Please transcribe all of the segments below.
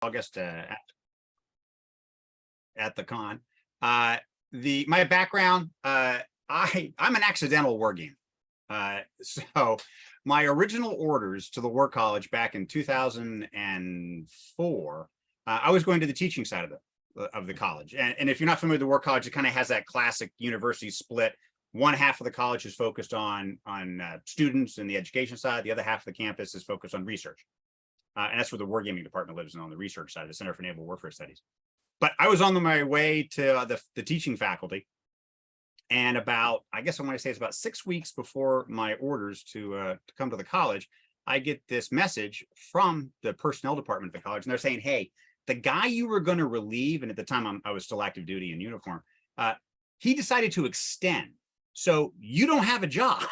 August at the con. My background, I'm an accidental war game. So my original orders to the War College back in 2004, I was going to the teaching side of the college. And if you're not familiar with the War College, it kind of has that classic university split. One half of the college is focused on students and the education side. The other half of the campus is focused on research. And that's where the wargaming department lives, on the research side, the Center for Naval Warfare Studies. But I was on my way to the teaching faculty. And about, I guess I want to say it's about 6 weeks before my orders to come to the college, I get this message from the personnel department of the college. And they're saying, hey, the guy you were going to relieve, and at the time I was still active duty in uniform, he decided to extend. So you don't have a job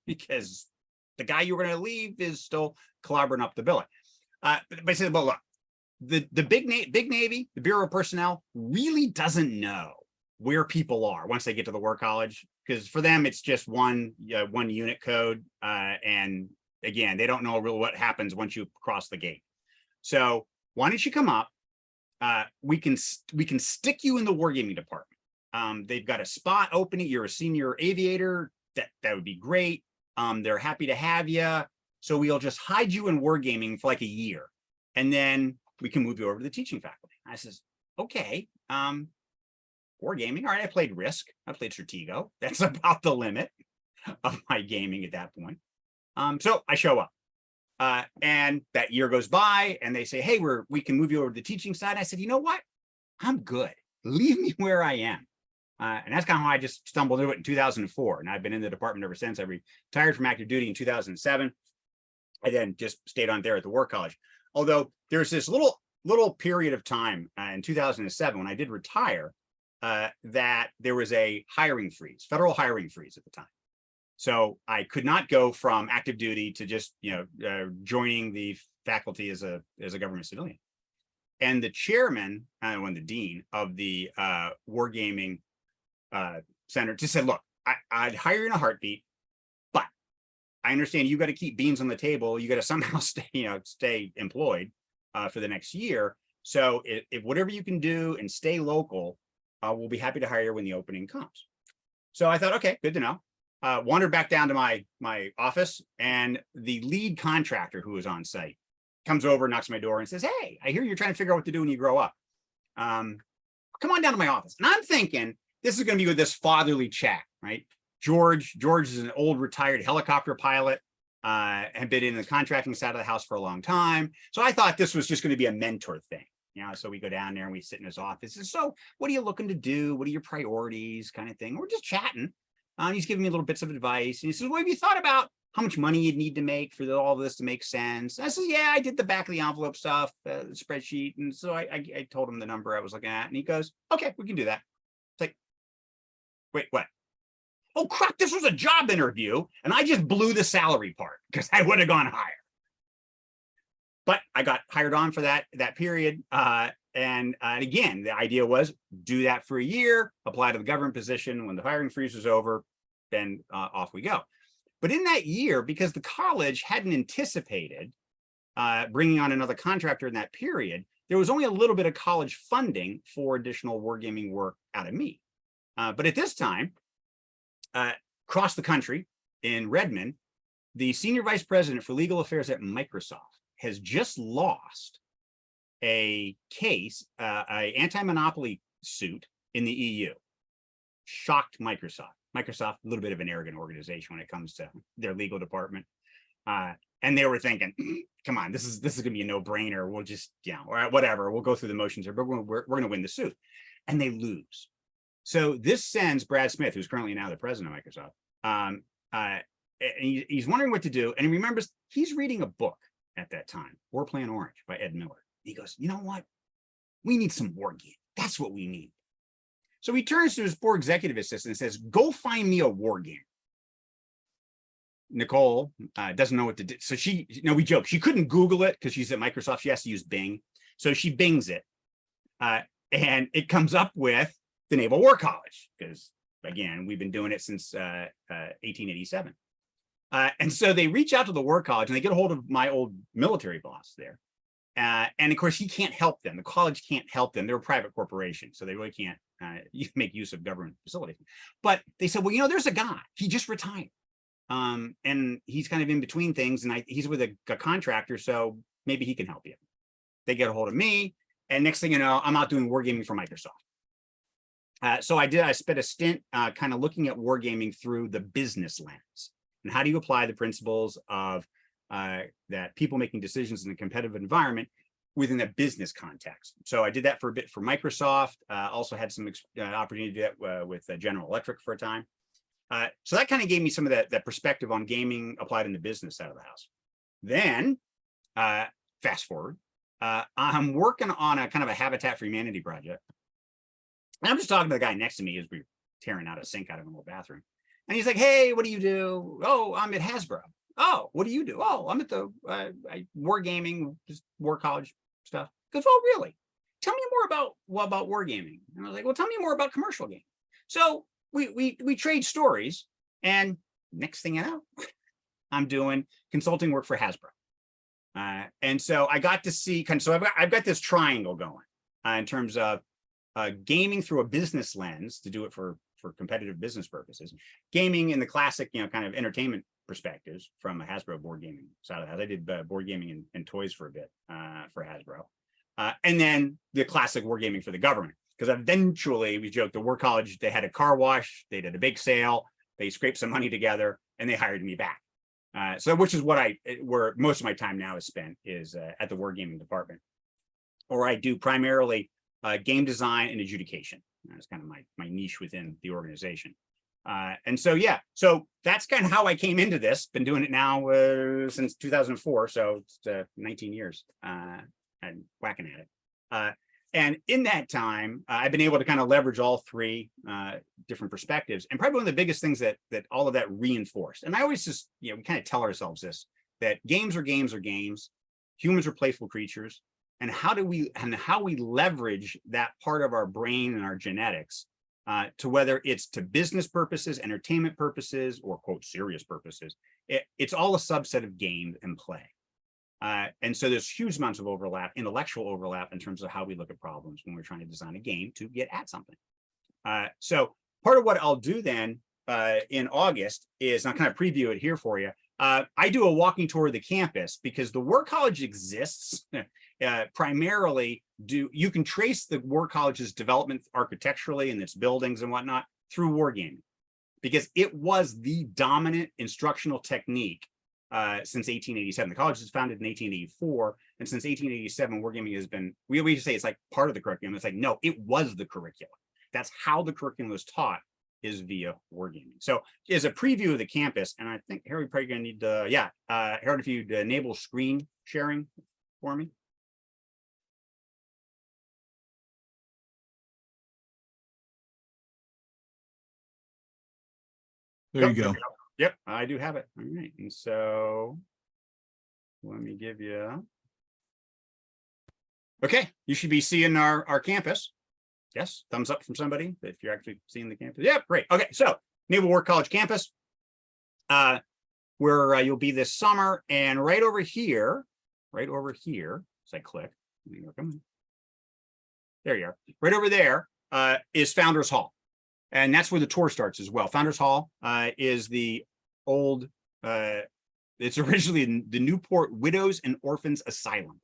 because the guy you were going to leave is still clobbering up the billet. But I said, well, look, the big Navy, the Bureau of Personnel really doesn't know where people are once they get to the War College, because for them it's just one unit code, and again, they don't know really what happens once you cross the gate. So why don't you come up? We can stick you in the wargaming department. They've got a spot opening. You're a senior aviator. That would be great. They're happy to have you. So we'll just hide you in wargaming for like a year, and then we can move you over to the teaching faculty. I says, okay. Wargaming. All right, I played Risk. I played Stratego. That's about the limit of my gaming at that point. So I show up, and that year goes by, and they say, hey, we can move you over to the teaching side. I said, you know what? I'm good. Leave me where I am. And that's kind of how I just stumbled into it in 2004. And I've been in the department ever since. I retired from active duty in 2007. I then just stayed on there at the War College. Although there's this little period of time in 2007 when I did retire, that there was a hiring freeze, federal hiring freeze at the time. So I could not go from active duty to just, joining the faculty as a government civilian. And the chairman, and the dean of the wargaming center just said, look, I'd hire you in a heartbeat, but I understand you got to keep beans on the table. You got to somehow stay employed for the next year. So if whatever you can do and stay local, we'll be happy to hire you when the opening comes. So I thought, okay, good to know. Wandered back down to my office, and the lead contractor who was on site comes over, knocks on my door, and says, hey, I hear you're trying to figure out what to do when you grow up. Come on down to my office. And I'm thinking this is going to be with this fatherly chat, right? George is an old retired helicopter pilot, had been in the contracting side of the house for a long time. So I thought this was just going to be a mentor thing. So we go down there and we sit in his office. And so what are you looking to do? What are your priorities, kind of thing? We're just chatting. He's giving me little bits of advice. And he says, well, have you thought about how much money you'd need to make for all of this to make sense? And I said, yeah, I did the back of the envelope stuff, the spreadsheet. And so I told him the number I was looking at. And he goes, okay, we can do that. It's like, wait, what? Oh, crap, this was a job interview. And I just blew the salary part because I would have gone higher. But I got hired on for that period. And again, the idea was do that for a year, apply to the government position. When the hiring freeze was over, then off we go. But in that year, because the college hadn't anticipated bringing on another contractor in that period, there was only a little bit of college funding for additional wargaming work out of me. But at this time, across the country in Redmond, the senior vice president for legal affairs at Microsoft has just lost a case, an anti-monopoly suit in the EU. Shocked Microsoft. Microsoft, a little bit of an arrogant organization when it comes to their legal department. And they were thinking, come on, this is going to be a no-brainer. We'll just, or whatever, we'll go through the motions here, but we're going to win the suit. And they lose. So this sends Brad Smith, who's currently now the president of Microsoft, and he's wondering what to do. And he remembers he's reading a book at that time, War Plan Orange by Ed Miller. He goes, you know what? We need some war game. That's what we need. So he turns to his poor executive assistant and says, go find me a war game. Nicole doesn't know what to do. So we joke, she couldn't Google it because she's at Microsoft. She has to use Bing. So she Bings it. And it comes up with the Naval War College because, again, we've been doing it since 1887. And so they reach out to the War College and they get a hold of my old military boss there. And of course, he can't help them. The college can't help them. They're a private corporation, so they really can't make use of government facilities. But they said, well, there's a guy. He just retired, and he's kind of in between things, and he's with a contractor, so maybe he can help you. They get a hold of me, and next thing you know, I'm out doing wargaming for Microsoft. So I spent a stint kind of looking at wargaming through the business lens, and how do you apply the principles of that people making decisions in a competitive environment within a business context. So I did that for a bit for Microsoft. Also had some opportunity to do that with General Electric for a time. So that kind of gave me some of that perspective on gaming applied in the business side of the house. Then, fast forward, I'm working on a kind of a Habitat for Humanity project. And I'm just talking to the guy next to me as we're tearing out a sink out of an old bathroom. And he's like, hey, what do you do? Oh, I'm at Hasbro. Oh, what do you do? Oh, I'm at the wargaming, just war college stuff. He goes, oh, really? Tell me more about wargaming. And I was like, well, tell me more about commercial gaming. So we trade stories, and next thing you know, I'm doing consulting work for Hasbro. And so I got to see so I've got this triangle going in terms of gaming through a business lens to do it for competitive business purposes, gaming in the classic, kind of entertainment perspectives from a Hasbro board gaming side of the house. I did board gaming and toys for a bit for Hasbro. And then the classic wargaming for the government, because eventually we joked the war college, they had a car wash, they did a big sale, they scraped some money together, and they hired me back. So which is where most of my time now is spent, is at the wargaming department, or I do primarily game design and adjudication. That's kind of my niche within the organization. And so, yeah, so that's kind of how I came into this. Been doing it now since 2004. So it's 19 years and whacking at it. And in that time, I've been able to kind of leverage all three different perspectives. And probably one of the biggest things that all of that reinforced. And I always just, we kind of tell ourselves this, that games are games. Humans are playful creatures. And how we leverage that part of our brain and our genetics to whether it's to business purposes, entertainment purposes, or quote serious purposes, it's all a subset of game and play. And so there's huge amounts of overlap, intellectual overlap, in terms of how we look at problems when we're trying to design a game to get at something. So part of what I'll do then in August is, I'll kind of preview it here for you. I do a walking tour of the campus because the War College exists primarily you can trace the War College's development architecturally and its buildings and whatnot through wargaming, because it was the dominant instructional technique since 1887. The college was founded in 1884, and since 1887, wargaming has been, we just say it's like part of the curriculum. It's like, no, it was the curriculum. That's how the curriculum was taught, is via wargaming. So as a preview of the campus, and I think Harold, probably gonna need to, Harold, if you'd enable screen sharing for me. There you go. Yep, I do have it. All right, and so let me give you. Okay, you should be seeing our campus. Yes, thumbs up from somebody if you're actually seeing the campus. Yeah, great. Okay, so Naval War College campus, where you'll be this summer, and right over here, as I click, there you are. Right over there is Founders Hall. And that's where the tour starts as well. Founders Hall is the old, it's originally the Newport Widows and Orphans Asylum.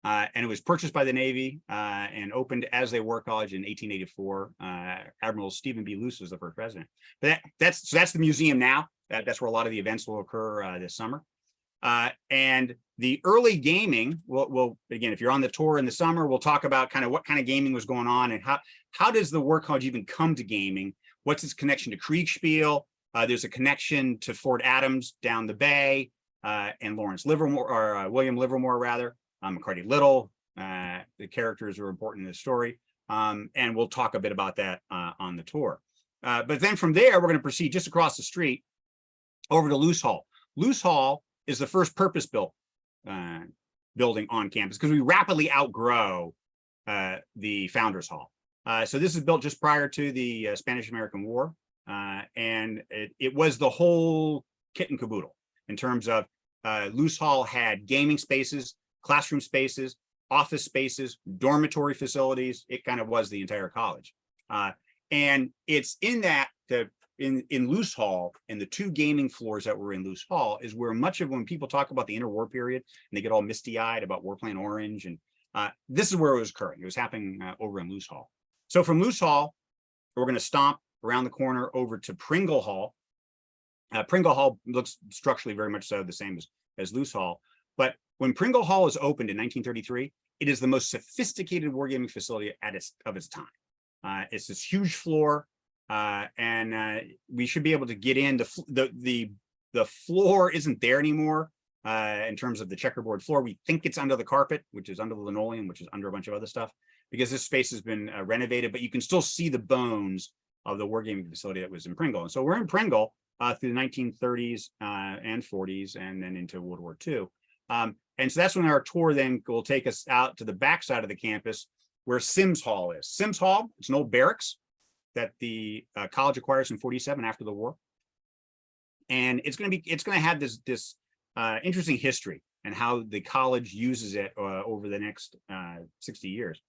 And it was purchased by the Navy and opened as a war college in 1884. Admiral Stephen B. Luce was the first president. But that's the museum now. That's where a lot of the events will occur this summer. And the early gaming, we'll again, if you're on the tour in the summer, we'll talk about kind of what kind of gaming was going on and how does the War College even come to gaming? What's its connection to Kriegspiel? There's a connection to Fort Adams down the bay and Lawrence Livermore, or William Livermore rather, McCarty Little. The characters are important in the story, and we'll talk a bit about that on the tour. But then from there, we're going to proceed just across the street over to Luce Hall. Luce Hall is the first purpose-built building on campus because we rapidly outgrow the Founders Hall. So this is built just prior to the Spanish-American War, and it was the whole kit and caboodle in terms of Luce Hall had gaming spaces classroom spaces, office spaces, dormitory facilities. It kind of was the entire college. And it's in that in Luce Hall, and the 2 gaming floors that were in Luce Hall is where much of when people talk about the interwar period and they get all misty-eyed about Warplan Orange, and this is where it was occurring. It was happening over in Luce Hall. So from Luce Hall, we're going to stomp around the corner over to Pringle Hall. Pringle Hall looks structurally very much so the same as Luce Hall. But when Pringle Hall was opened in 1933, it is the most sophisticated wargaming facility of its time. It's this huge floor, and we should be able to get in. The floor isn't there anymore in terms of the checkerboard floor. We think it's under the carpet, which is under the linoleum, which is under a bunch of other stuff, because this space has been renovated, but you can still see the bones of the wargaming facility that was in Pringle. And so we're in Pringle through the 1930s and 40s, and then into World War II. And so that's when our tour then will take us out to the backside of the campus where Sims Hall is. Sims Hall, it's an old barracks that the college acquires in 47 after the war. And it's going to have this interesting history and how the college uses it over the next 60 years.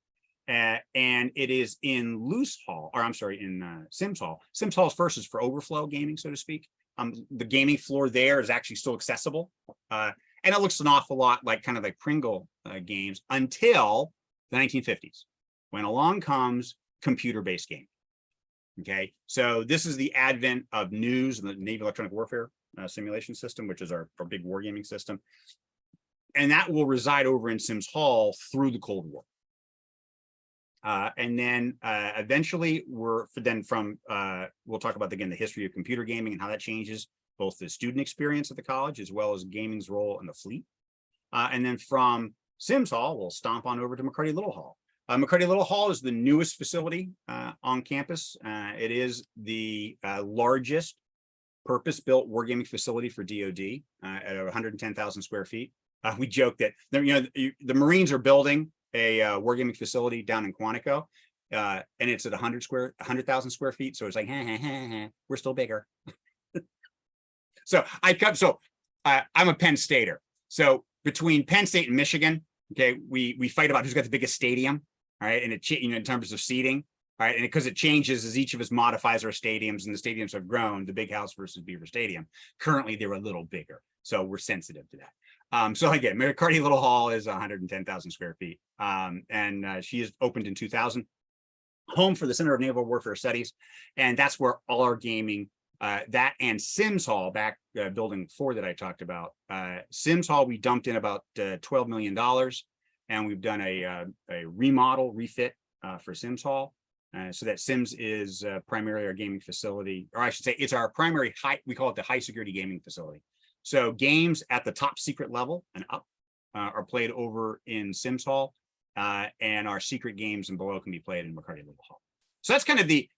And it is in Luce Hall, or I'm sorry, in Sims Hall. Sims Hall's first is for overflow gaming, so to speak. The gaming floor there is actually still accessible. And it looks an awful lot like kind of like Pringle games until the 1950s, when along comes computer-based gaming. Okay, so this is the advent of NEWS, the Navy Electronic Warfare Simulation System, which is our big wargaming system. And that will reside over in Sims Hall through the Cold War. And then eventually we'll talk about, again, the history of computer gaming and how that changes both the student experience at the college as well as gaming's role in the fleet. And then from Sims Hall, we'll stomp on over to McCarty Little Hall. McCarty Little Hall is the newest facility on campus. It is the largest purpose-built wargaming facility for DoD at 110,000 square feet. We joke that the Marines are building a wargaming facility down in Quantico, and it's at 100,000 square feet. So it's like, we're still bigger. So I'm a Penn Stater. So between Penn State and Michigan, okay, we fight about who's got the biggest stadium, all right, and in terms of seating, all right, and because it changes as each of us modifies our stadiums, and the stadiums have grown, the Big House versus Beaver Stadium. Currently, they're a little bigger, so we're sensitive to that. So again, McCarty Little Hall is 110,000 square feet, and she is opened in 2000. Home for the Center of Naval Warfare Studies, and that's where all our gaming. That and Sims Hall, back building 4 that I talked about. Sims Hall, we dumped in about $12 million, and we've done a refit for Sims Hall, so that Sims is primarily our gaming facility, or I should say it's our primary we call it the high security gaming facility. So games at the top secret level and up are played over in Sims Hall, and our secret games and below can be played in McCarty Little Hall. So that's kind of the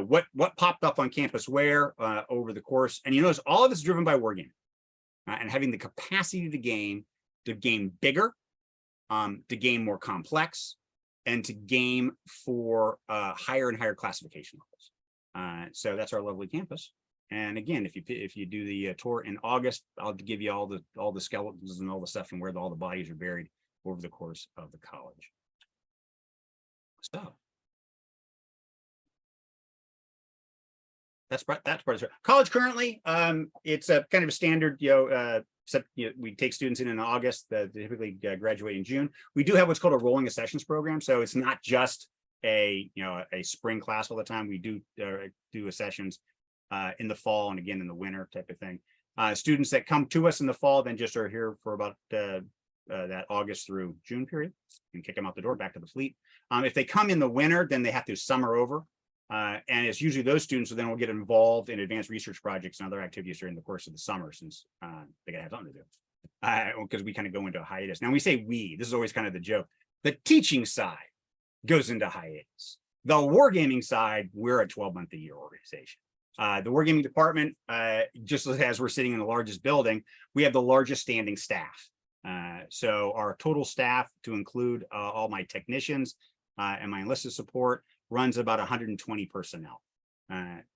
what popped up on campus where over the course, and you notice all of this is driven by wargaming and having the capacity to game bigger, to game more complex, and to game for higher and higher classification levels. So that's our lovely campus. And again, if you do the tour in August, I'll give you all the skeletons and all the stuff and where all the bodies are buried over the course of the college. So. That's part of it. College currently, it's a kind of a standard, we take students in August, they typically graduate in June. We do have what's called a rolling accessions program. So it's not just a spring class all the time. We do accessions in the fall and again in the winter type of thing. Students that come to us in the fall then just are here for about that August through June period and kick them out the door back to the fleet. If they come in the winter, then they have to summer over. And it's usually those students who then will get involved in advanced research projects and other activities during the course of the summer, since they gotta have something to do. Because we kind of go into a hiatus. Now, we say this is always kind of the joke. The teaching side goes into hiatus. The wargaming side, we're a 12-month-a-year organization. The wargaming department, just as we're sitting in the largest building, we have the largest standing staff. So our total staff, to include all my technicians and my enlisted support, runs about 120 personnel.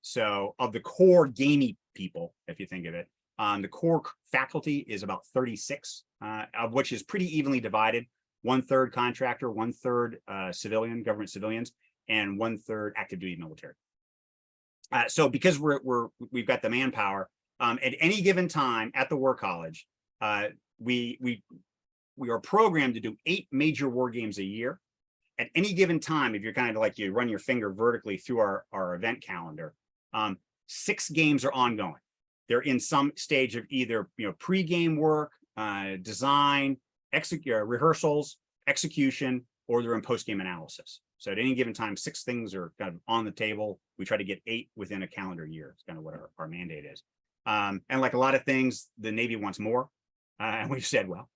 So of the core gaming people, if you think of it, the core faculty is about 36 of which is pretty evenly divided. 1/3 contractor, 1/3 civilian, government civilians, and 1/3 active duty military. So because we've got the manpower, at any given time at the War College, we are programmed to do 8 major war games a year. At any given time, if you're kind of like you run your finger vertically through our event calendar, 6 games are ongoing. They're in some stage of either pre-game work, design, rehearsals, execution, or they're in post-game analysis. So at any given time, 6 things are kind of on the table. We try to get 8 within a calendar year. It's kind of what our mandate is. And like a lot of things, the Navy wants more. And we've said, well,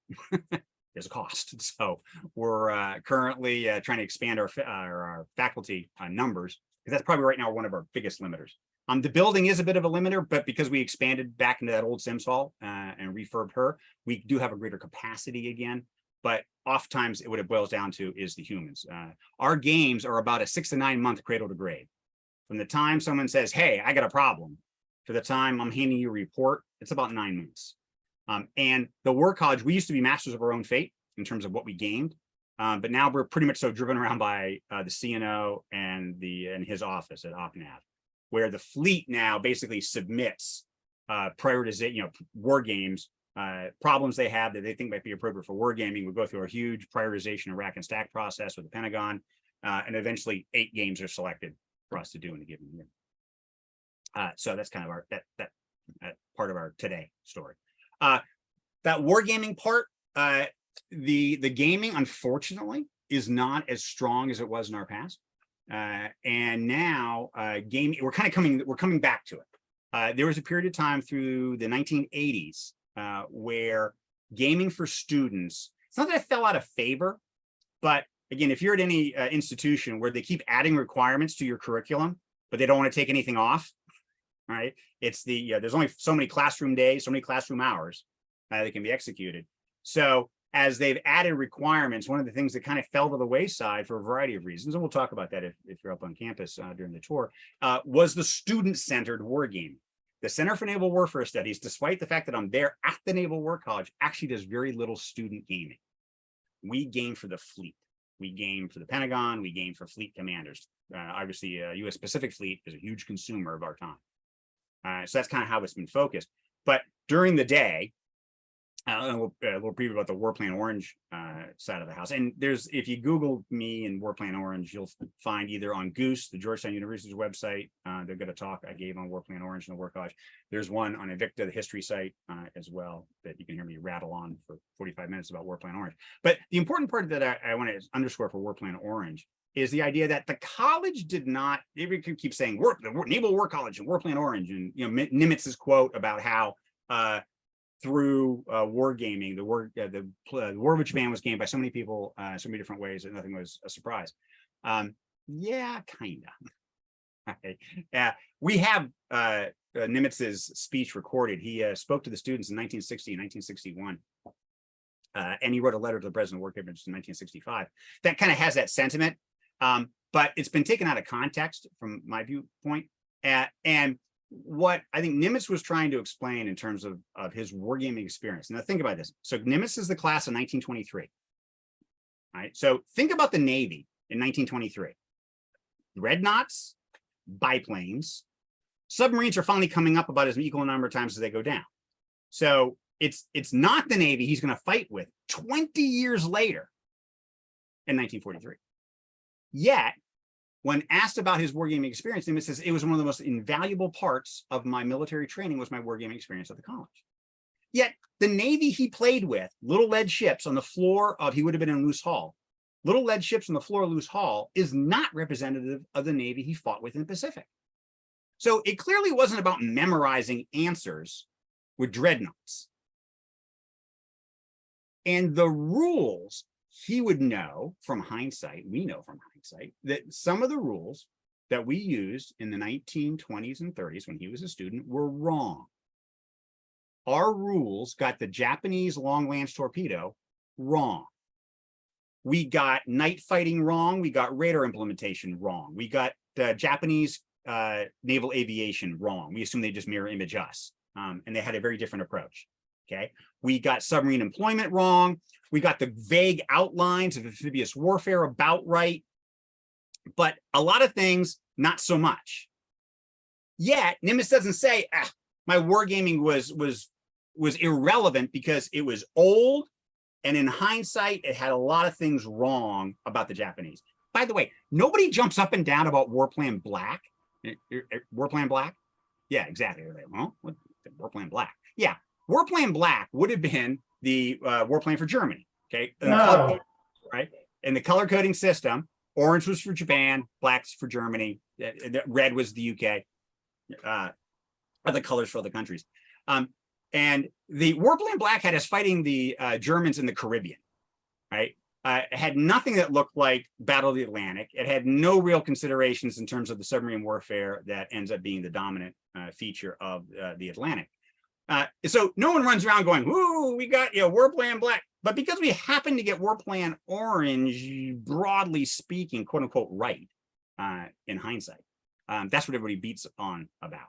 there's a cost. So we're currently trying to expand our faculty numbers, because that's probably right now one of our biggest limiters. The building is a bit of a limiter, but because we expanded back into that old Sims hall and refurbed her, we do have a greater capacity again. But oftentimes what it boils down to is the humans. Our games are about a 6 to 9 month cradle to grave. From the time someone says, hey, I got a problem, to the time I'm handing you a report, it's about 9 months. And the War College, we used to be masters of our own fate in terms of what we gained. But now we're pretty much so driven around by the CNO and his office at OpNav, where the fleet now basically submits prioritization, war games, problems they have that they think might be appropriate for wargaming. We go through a huge prioritization and rack and stack process with the Pentagon, and eventually 8 games are selected for us to do in a given year. So that's kind of our that part of our today story. That wargaming part, the gaming, unfortunately, is not as strong as it was in our past. And now gaming, we're coming back to it. There was a period of time through the 1980s where gaming for students, it's not that it fell out of favor, but again, if you're at any institution where they keep adding requirements to your curriculum, but they don't want to take anything off, right? It's there's only so many classroom days, so many classroom hours that can be executed. So as they've added requirements, one of the things that kind of fell to the wayside for a variety of reasons, and we'll talk about that if you're up on campus during the tour, was the student-centered wargaming. The Center for Naval Warfare Studies, despite the fact that I'm there at the Naval War College, actually does very little student gaming. We game for the fleet. We game for the Pentagon. We game for fleet commanders. Obviously, U.S. Pacific Fleet is a huge consumer of our time. So that's kind of how it's been focused. But during the day, a little preview about the Warplan Orange side of the house. And if you Google me and Warplan Orange, you'll find either on Goose, the Georgetown University's website, they've got a talk I gave on Warplan Orange and the War College. There's one on Invicta, the history site as well, that you can hear me rattle on for 45 minutes about Warplan Orange. But the important part that I want to underscore for Warplan Orange is the idea that the college did not, they keep saying the Naval War College and Warplan Orange, and Nimitz's quote about how through wargaming, the Warwich band was gamed by so many people, so many different ways that nothing was a surprise. Yeah, kind of. Okay. We have Nimitz's speech recorded. He spoke to the students in 1960 and 1961. And he wrote a letter to the president of War Cabinet in 1965. That kind of has that sentiment, but it's been taken out of context from my viewpoint. And what I think Nimitz was trying to explain in terms of his wargaming experience. Now think about this. So Nimitz is the class of 1923. All right. So think about the Navy in 1923. Dreadnoughts, biplanes, submarines are finally coming up about as equal number of times as they go down. So it's not the Navy he's going to fight with 20 years later in 1943. Yet, when asked about his wargaming experience, Nimitz says, it was one of the most invaluable parts of my military training was my wargaming experience at the college. Yet the Navy he played with, little lead ships on the floor of, he would have been in Luce Hall, little lead ships on the floor of Luce Hall is not representative of the Navy he fought with in the Pacific. So it clearly wasn't about memorizing answers with dreadnoughts. And the rules he would know from hindsight, we know from hindsight, that some of the rules that we used in the 1920s and 30s when he was a student were wrong. Our rules got the Japanese long lance torpedo wrong. We got night fighting wrong. We got radar implementation wrong. We got Japanese naval aviation wrong. We assumed they just mirror image us. And they had a very different approach. Okay, we got submarine employment wrong. We got the vague outlines of amphibious warfare about right, but a lot of things not so much. Yet Nimitz doesn't say, my wargaming was irrelevant because it was old, and in hindsight, it had a lot of things wrong about the Japanese. By the way, nobody jumps up and down about War Plan Black. War Plan Black? Yeah, exactly. Well, what, War Plan Black? Yeah, War Plan Black would have been the war plan for Germany. Okay, and the color, right? And the color coding system, orange was for Japan, black's for Germany, red was the UK, other colors for other countries. And the War Plan Black had us fighting the Germans in the Caribbean, right? It had nothing that looked like Battle of the Atlantic. It had no real considerations in terms of the submarine warfare that ends up being the dominant feature of the Atlantic. So no one runs around going, "Ooh, we got War Plan Black." But because we happen to get War Plan Orange, broadly speaking, quote unquote, right in hindsight, that's what everybody beats on about.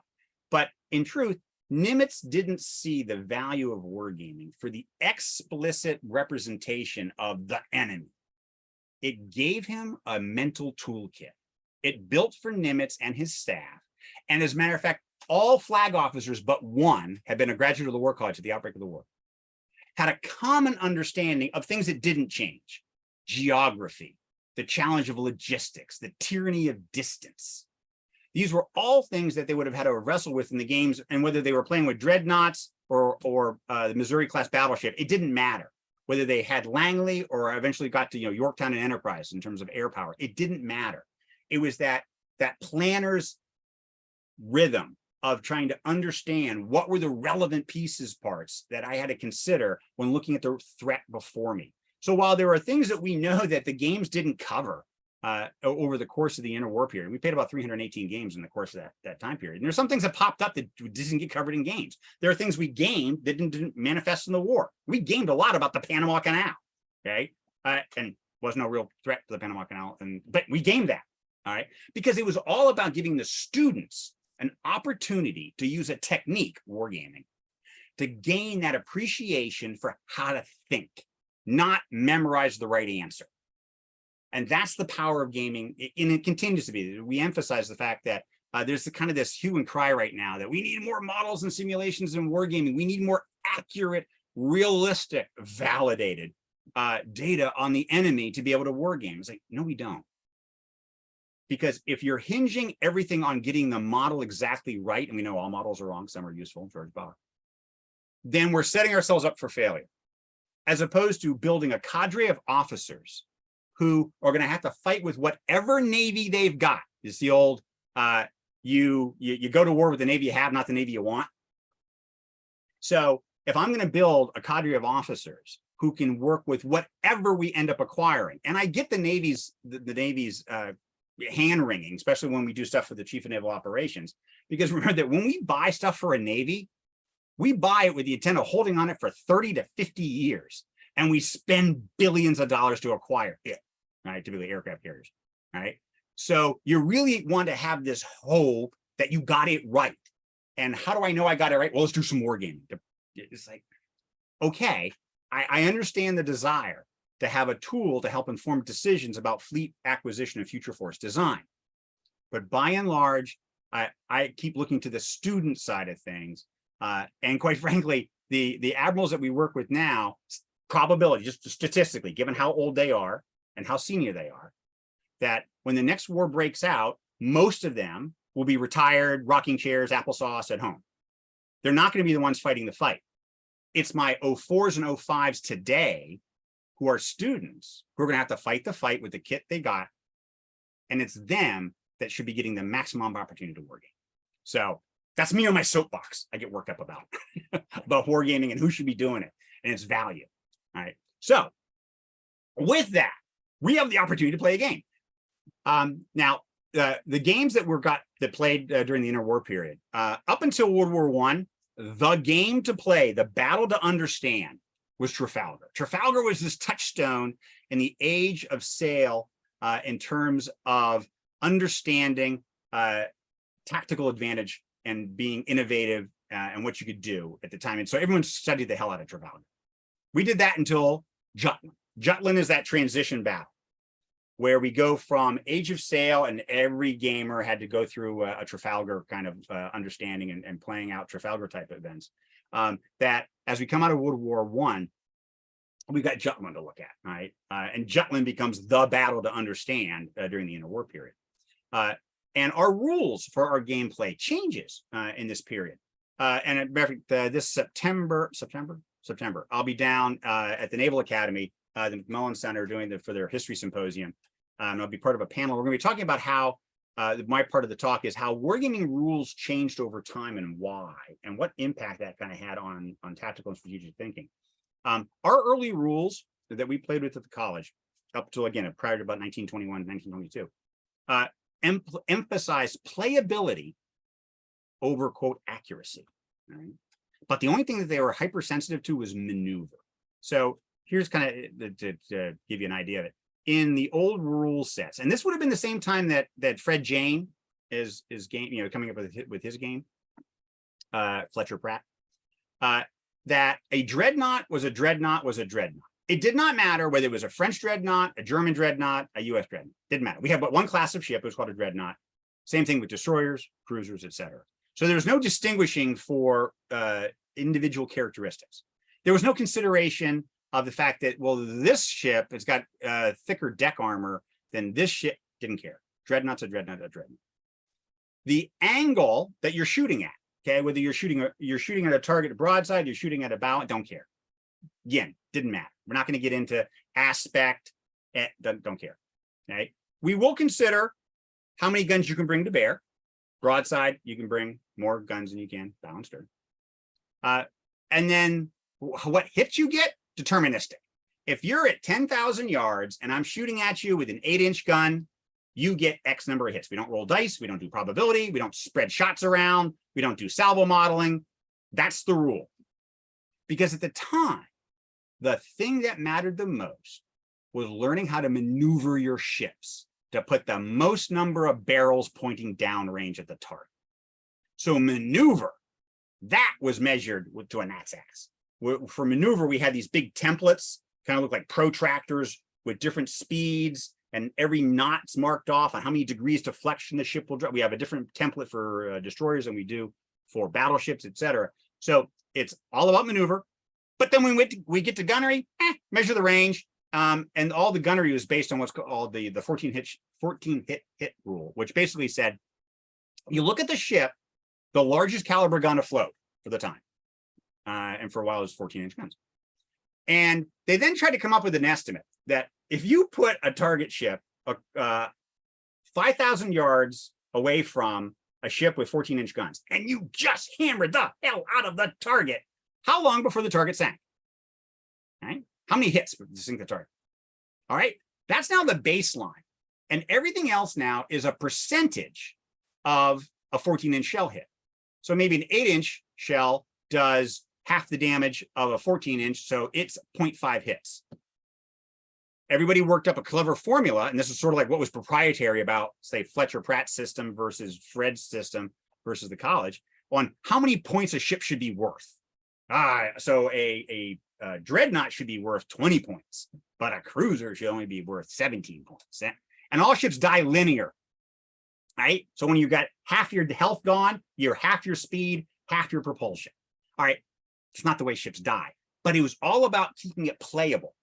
But in truth, Nimitz didn't see the value of wargaming for the explicit representation of the enemy. It gave him a mental toolkit. It built for Nimitz and his staff. And as a matter of fact, all flag officers but one had been a graduate of the War College at the outbreak of the war, had a common understanding of things that didn't change: geography, the challenge of logistics, the tyranny of distance. These were all things that they would have had to wrestle with in the games, and whether they were playing with dreadnoughts or the Missouri-class battleship, it didn't matter. Whether they had Langley or eventually got to Yorktown and Enterprise in terms of air power, it didn't matter. It was that planner's rhythm of trying to understand what were the relevant pieces parts that I had to consider when looking at the threat before me. So while there are things that we know that the games didn't cover over the course of the interwar period, we played about 318 games in the course of that time period. And there's some things that popped up that didn't get covered in games. There are things we gamed that didn't manifest in the war. We gamed a lot about the Panama Canal, okay? And was no real threat to the Panama Canal, but we gamed that, all right? Because it was all about giving the students an opportunity to use a technique, wargaming, to gain that appreciation for how to think, not memorize the right answer. And that's the power of gaming, and it continues to be. We emphasize the fact that there's kind of this hue and cry right now that we need more models and simulations in wargaming. We need more accurate, realistic, validated data on the enemy to be able to wargame. It's like, no, we don't. Because if you're hinging everything on getting the model exactly right, and we know all models are wrong, some are useful, George Bach, then we're setting ourselves up for failure, as opposed to building a cadre of officers who are going to have to fight with whatever Navy they've got. It's the old, you go to war with the Navy you have, not the Navy you want. So if I'm going to build a cadre of officers who can work with whatever we end up acquiring, and I get the Navy's hand wringing, especially when we do stuff for the Chief of Naval Operations, because remember that when we buy stuff for a Navy, we buy it with the intent of holding on it for 30 to 50 years, and we spend billions of dollars to acquire it, right? Typically aircraft carriers, right? So you really want to have this hope that you got it right. And how do I know I got it right? Well, let's do some wargaming. It's like, okay, I understand the desire to have a tool to help inform decisions about fleet acquisition and future force design. But by and large, I keep looking to the student side of things. And quite frankly, the admirals that we work with now, probability, just statistically, given how old they are and how senior they are, that when the next war breaks out, most of them will be retired, rocking chairs, applesauce at home. They're not going to be the ones fighting the fight. It's my 04s and 05s today who are students who are going to have to fight the fight with the kit they got. And it's them that should be getting the maximum opportunity to wargame. So that's me on my soapbox. I get worked up about wargaming and who should be doing it and its value. All right. So with that, we have the opportunity to play a game. Now, the games that played during the interwar period, up until World War I, the game to play, the battle to understand, was Trafalgar. Trafalgar was this touchstone in the age of sail in terms of understanding tactical advantage and being innovative and what you could do at the time. And so everyone studied the hell out of Trafalgar. We did that until Jutland. Jutland is that transition battle where we go from Age of Sail, and every gamer had to go through a Trafalgar kind of understanding and playing out Trafalgar type events. That as we come out of World War I, we've got Jutland to look at, right? And Jutland becomes the battle to understand during the interwar period. And our rules for our gameplay changes in this period. And this September, I'll be down at the Naval Academy, the McMullen Center, doing for their history symposium. And I'll be part of a panel. We're going to be talking about how my part of the talk is how wargaming rules changed over time and why, and what impact that kind of had on tactical and strategic thinking. Our early rules that we played with at the college, up to, again, prior to about 1921, 1922, emphasized playability over, quote, accuracy. Right? But the only thing that they were hypersensitive to was maneuver. So here's kind of to give you an idea of it. In the old rule sets, and this would have been the same time that Fred Jane is game, coming up with his game, Fletcher Pratt, that a dreadnought was a dreadnought was a dreadnought. It did not matter whether it was a French dreadnought, a German dreadnought, a US dreadnought. Didn't matter. We had but one class of ship. It was called a dreadnought. Same thing with destroyers, cruisers, etc. So there was no distinguishing for individual characteristics. There was no consideration of the fact that, well, this ship has got thicker deck armor than this ship. Didn't care. Dreadnought's a dreadnought, a dreadnought. The angle that you're shooting at, okay, whether you're shooting at a target broadside, you're shooting at a bow, don't care. Again, didn't matter. We're not going to get into aspect. Don't care. Okay. We will consider how many guns you can bring to bear. Broadside, you can bring more guns than you can bow and stern. And then what hits you get, deterministic. If you're at 10,000 yards and I'm shooting at you with an 8-inch gun, you get X number of hits. We don't roll dice. We don't do probability. We don't spread shots around. We don't do salvo modeling. That's the rule. Because at the time, the thing that mattered the most was learning how to maneuver your ships to put the most number of barrels pointing downrange at the target. So maneuver, that was measured to a gnat's ass. For maneuver, we had these big templates, kind of look like protractors with different speeds, and every knot's marked off on how many degrees deflection the ship will drop. We have a different template for destroyers than we do for battleships, etc. So it's all about maneuver. But then when we get to gunnery, measure the range, and all the gunnery was based on what's called the 14 hit rule, which basically said, you look at the ship, the largest caliber gun afloat for the time. And for a while, it was 14-inch guns. And they then tried to come up with an estimate that if you put a target ship 5,000 yards away from a ship with 14-inch guns, and you just hammered the hell out of the target, how long before the target sank? Right? How many hits would sink the target? All right, that's now the baseline. And everything else now is a percentage of a 14-inch shell hit. So maybe an 8-inch shell does half the damage of a 14-inch, so it's 0.5 hits. Everybody worked up a clever formula, and this is sort of like what was proprietary about, say, Fletcher Pratt's system versus Fred's system versus the college, on how many points a ship should be worth. So a dreadnought should be worth 20 points, but a cruiser should only be worth 17 points. And all ships die linear, right? So when you've got half your health gone, you're half your speed, half your propulsion. All right, it's not the way ships die, but it was all about keeping it playable.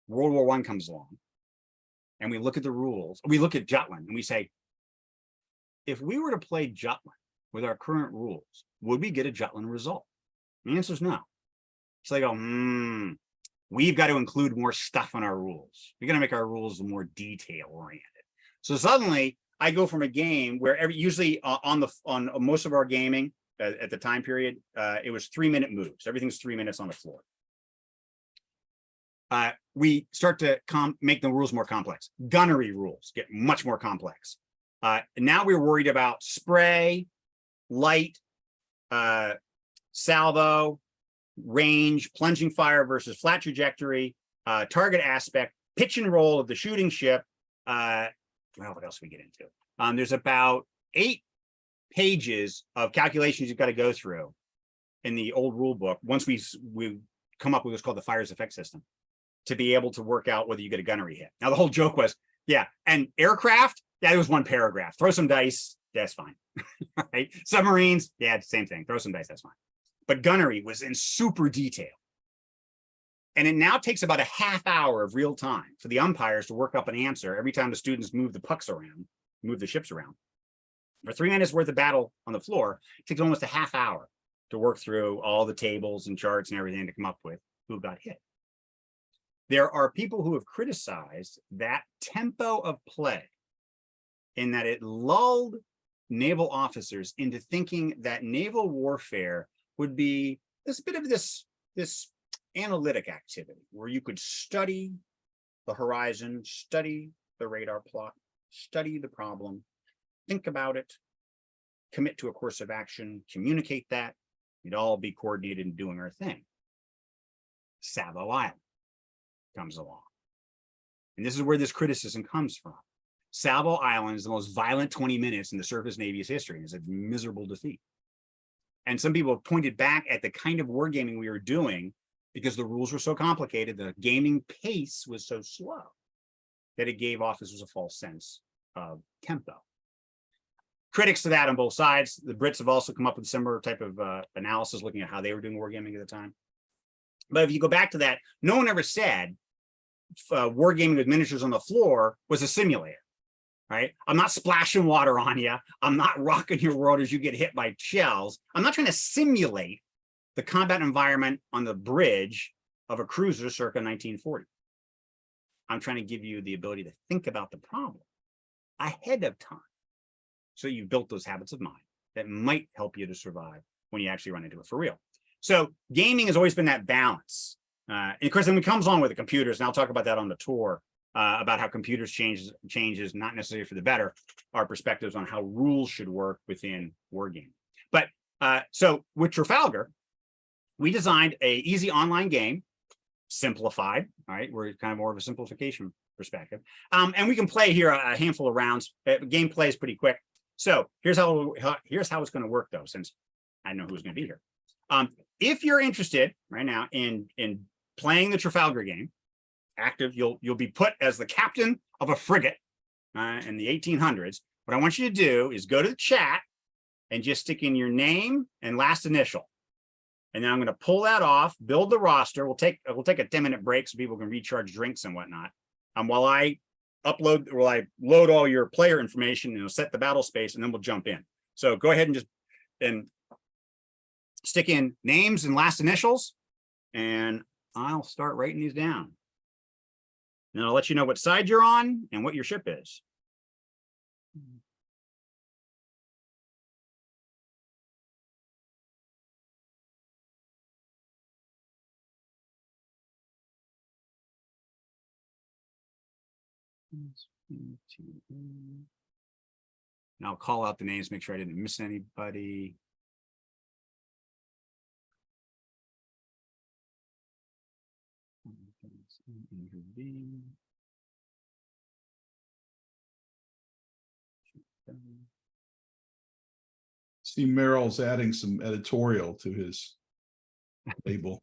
World War I comes along, and we look at the rules. We look at Jutland, and we say, if we were to play Jutland with our current rules, would we get a Jutland result? The answer is no. So they go, we've got to include more stuff in our rules. We're going to make our rules more detail-oriented. So suddenly, I go from a game where usually on most of our gaming, at the time period, it was 3-minute moves. Everything's 3 minutes on the floor. We start to make the rules more complex. Gunnery rules get much more complex. Now we're worried about spray, light, salvo, range, plunging fire versus flat trajectory, target aspect, pitch and roll of the shooting ship. Well, what else do we get into? There's about 8 pages of calculations you've got to go through in the old rule book once we come up with what's called the fire's effect system to be able to work out whether you get a gunnery hit. Now, the whole joke was, yeah, and aircraft, yeah, it was one paragraph. Throw some dice, that's fine. Right? Submarines, yeah, same thing. Throw some dice, that's fine. But gunnery was in super detail. And it now takes about a half hour of real time for the umpires to work up an answer every time the students move the pucks around, move the ships around. For 3 minutes worth of battle on the floor, it takes almost a half hour to work through all the tables and charts and everything to come up with who got hit. There are people who have criticized that tempo of play in that it lulled naval officers into thinking that naval warfare would be this bit of this analytic activity where you could study the horizon, study the radar plot, study the problem, think about it, commit to a course of action, communicate that. We'd all be coordinated in doing our thing. Savo Island comes along. And this is where this criticism comes from. Savo Island is the most violent 20 minutes in the surface Navy's history. It's a miserable defeat. And some people have pointed back at the kind of wargaming we were doing because the rules were so complicated, the gaming pace was so slow that it gave officers a false sense of tempo. Critics to that on both sides. The Brits have also come up with a similar type of analysis looking at how they were doing wargaming at the time. But if you go back to that, no one ever said wargaming with miniatures on the floor was a simulator, right? I'm not splashing water on you. I'm not rocking your world as you get hit by shells. I'm not trying to simulate the combat environment on the bridge of a cruiser circa 1940. I'm trying to give you the ability to think about the problem ahead of time. So you've built those habits of mind that might help you to survive when you actually run into it for real. So gaming has always been that balance. And of course, then it comes on with the computers, and I'll talk about that on the tour, about how computers changes, not necessarily for the better, our perspectives on how rules should work within wargaming. But so with Trafalgar, we designed an easy online game, simplified, all right? We're kind of more of a simplification perspective. And we can play here a handful of rounds. Gameplay is pretty quick. So here's how it's going to work, though, since I know who's going to be here. If you're interested right now in playing the Trafalgar game, active, you'll be put as the captain of a frigate in the 1800s. What I want you to do is go to the chat and just stick in your name and last initial. And then I'm going to pull that off, build the roster. We'll take a 10-minute break so people can recharge drinks and whatnot. While I load all your player information and set the battle space, and then we'll jump in. So go ahead and just stick in names and last initials, and I'll start writing these down. And I'll let you know what side you're on and what your ship is. And I'll call out the names, make sure I didn't miss anybody. See, Merrill's adding some editorial to his label.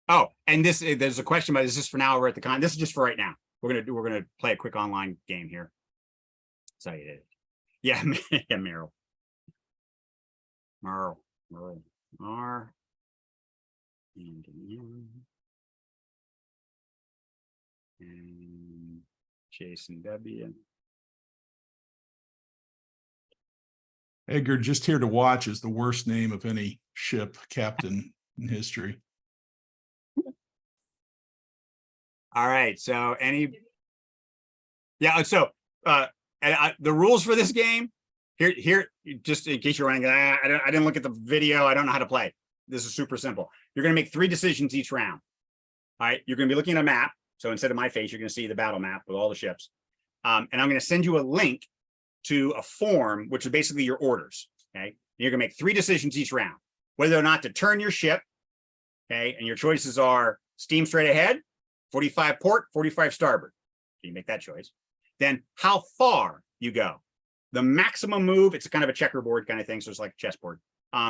Oh, and there's a question about, is this for now or at the con? This is just for right now. We're gonna play a quick online game here. So you did. Yeah, yeah, Merrill. R and M and Jason W. Edgar, just here to watch, is the worst name of any ship captain in history. All right, so the rules for this game here, just in case you're running, I didn't look at the video, I don't know how to play. This is super simple. You're going to make 3 decisions each round. All right, you're going to be looking at a map. So instead of my face, you're going to see the battle map with all the ships. And I'm going to send you a link to a form, which is basically your orders. Okay, you're going to make 3 decisions each round, whether or not to turn your ship. Okay, and your choices are steam straight ahead, 45 port, 45 starboard. So you make that choice. Then how far you go. The maximum move, it's kind of a checkerboard kind of thing, so it's like a chessboard,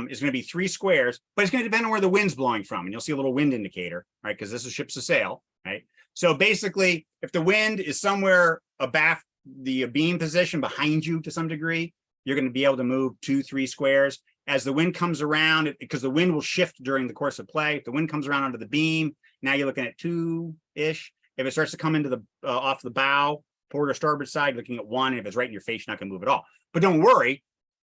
is going to be 3 squares, but it's going to depend on where the wind's blowing from. And you'll see a little wind indicator, right? Because this is ships to sail, right? So basically, if the wind is somewhere abaft the beam position behind you to some degree, you're going to be able to move 2, 3 squares. As the wind comes around, because the wind will shift during the course of play. If the wind comes around onto the beam, now you're looking at 2-ish. If it starts to come into the off the bow, port or starboard side, looking at 1. And if it's right in your face, you're not going to move at all. But don't worry,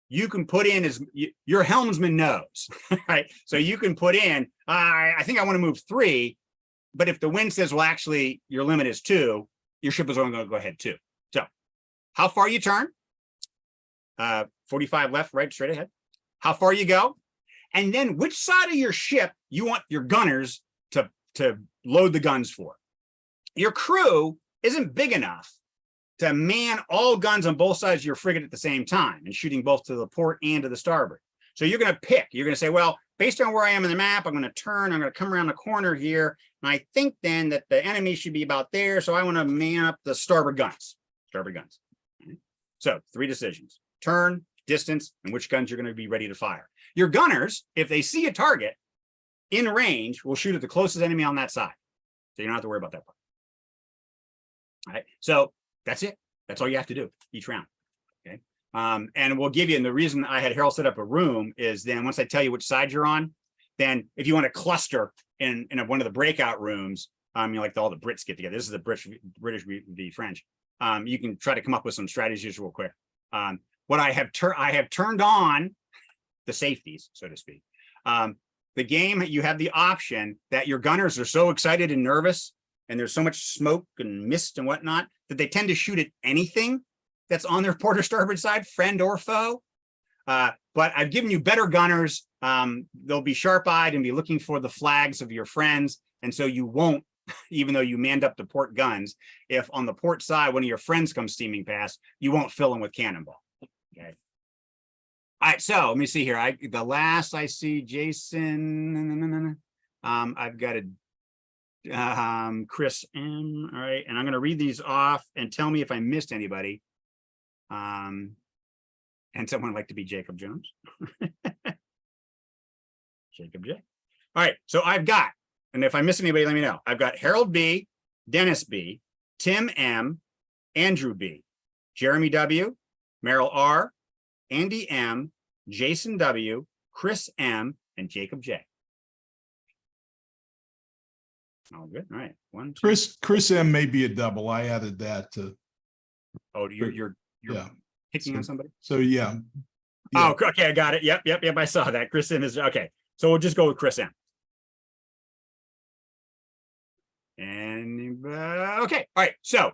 you can put in as your helmsman knows, right? So you can put in, I think I want to move 3, but if the wind says, well, actually, your limit is 2, your ship is only going to go ahead 2. So how far you turn? 45 left, right, straight ahead. How far you go? And then which side of your ship you want your gunners to load the guns for. Your crew isn't big enough to man all guns on both sides of your frigate at the same time and shooting both to the port and to the starboard. So you're going to pick. You're going to say, well, based on where I am in the map, I'm going to turn. I'm going to come around the corner here. And I think then that the enemy should be about there. So I want to man up the starboard guns. Starboard guns. So 3 decisions. Turn, distance, and which guns you're going to be ready to fire. Your gunners, if they see a target in range, will shoot at the closest enemy on that side. So you don't have to worry about that part. All right. So that's it. That's all you have to do each round. Okay. And we'll give you, and the reason I had Harold set up a room is then once I tell you which side you're on, then if you want to cluster in one of the breakout rooms, you know, like all the Brits get together. This is the British v French. You can try to come up with some strategies real quick. What I have turned on the safeties, so to speak. The game, you have the option that your gunners are so excited and nervous, and there's so much smoke and mist and whatnot, that they tend to shoot at anything that's on their port or starboard side, friend or foe. But I've given you better gunners. They'll be sharp-eyed and be looking for the flags of your friends. And so you won't, even though you manned up the port guns, if on the port side, one of your friends comes steaming past, you won't fill them with cannonball. Okay. All right, so let me see here. The last I see, Jason. I've got a Chris M. All right, and I'm going to read these off and tell me if I missed anybody. And someone would like to be Jacob Jones. Jacob J. All right, so I've got, and if I miss anybody, let me know. I've got Harold B, Dennis B, Tim M, Andrew B, Jeremy W, Merrill R, Andy M, Jason W, Chris M, and Jacob J. All good. All right. 1, 2. Chris M may be a double. I added that to. Oh, you're yeah. picking on somebody? So yeah. Oh, okay. I got it. Yep. I saw that. Chris M is okay. So we'll just go with Chris M. And okay. All right. So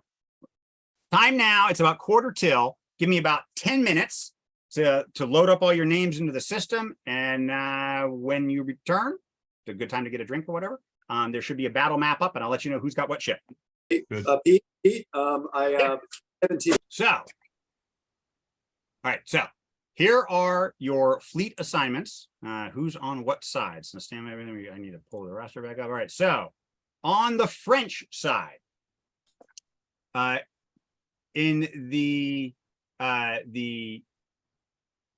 time now. It's about 1/4 till. Give me about 10 minutes to load up all your names into the system. And when you return, it's a good time to get a drink or whatever. There should be a battle map up, and I'll let you know who's got what ship. Pete, I 17. So, all right. So here are your fleet assignments. Who's on what side? So stand by everything. I need to pull the roster back up. All right. So on the French side, in the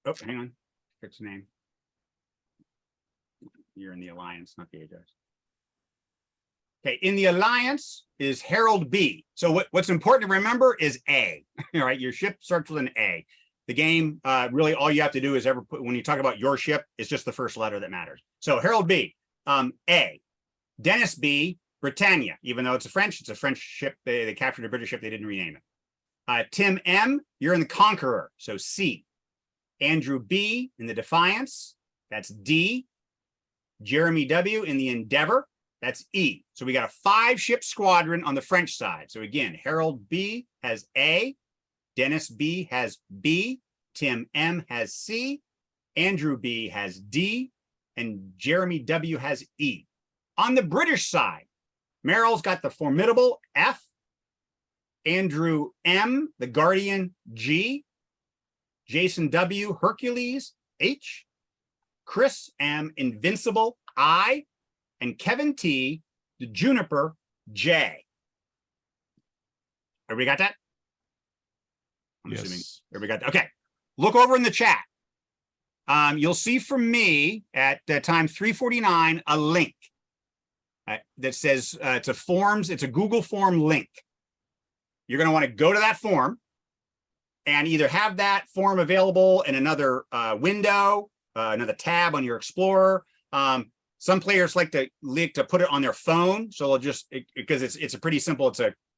oh, hang on, fix the name. You're in the Alliance, not the Ajax. Okay, in the Alliance is Harold B. So what's important to remember is A. All right, your ship starts with an A. The game, really all you have to do is when you talk about your ship, it's just the first letter that matters. So Harold B, A. Dennis B, Britannia. Even though it's a French ship. They captured a British ship, they didn't rename it. Tim M, you're in the Conqueror, so C. Andrew B in the Defiance, that's D. Jeremy W in the Endeavor, that's E. So we got a 5-ship squadron on the French side. So again, Harold B has A, Dennis B has B, Tim M has C, Andrew B has D, and Jeremy W has E. On the British side, Merrill's got the formidable F, Andrew M, the Guardian G, Jason W, Hercules H, Chris M, Invincible I, and Kevin T, the Juniper J. Everybody got that? I'm assuming everybody got that. Okay. look over in the chat. You'll see from me at time 3:49 a link that says it's a Google form link. You're going to want to go to that form and either have that form available in another window, another tab on your Explorer. Some players like to put it on their phone, so they'll just because it's a pretty simple.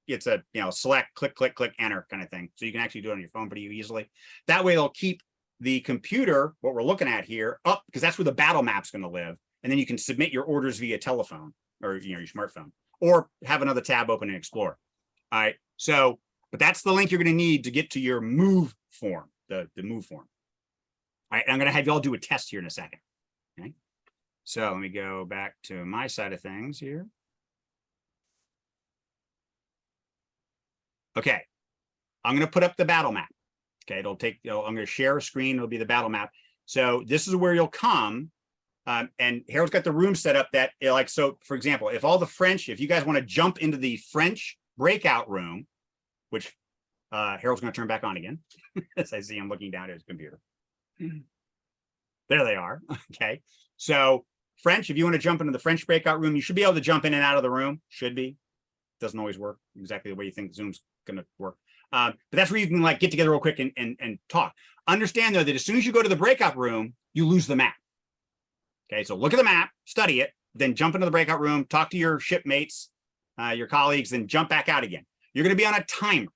It's a select, click, click, click, enter kind of thing. So you can actually do it on your phone pretty easily. That way they'll keep the computer, what we're looking at here, up because that's where the battle map's going to live, and then you can submit your orders via telephone or your smartphone, or have another tab open in Explorer. All right. So, but that's the link you're going to need to get to your move form, the move form. All right. I'm going to have you all do a test here in a second. Okay. So let me go back to my side of things here. Okay. I'm going to put up the battle map. Okay. I'm going to share a screen. It'll be the battle map. So this is where you'll come. And Harold's got the room set up that so for example, if you guys want to jump into the French breakout room, which Harold's going to turn back on again, as I see him looking down at his computer. There they are. Okay. So French, if you want to jump into the French breakout room, you should be able to jump in and out of the room. Should be. Doesn't always work exactly the way you think Zoom's going to work. But that's where you can get together real quick and talk. Understand though, that as soon as you go to the breakout room, you lose the map. Okay, so look at the map, study it, then jump into the breakout room, talk to your shipmates, your colleagues, then jump back out again. You're going to be on a timer,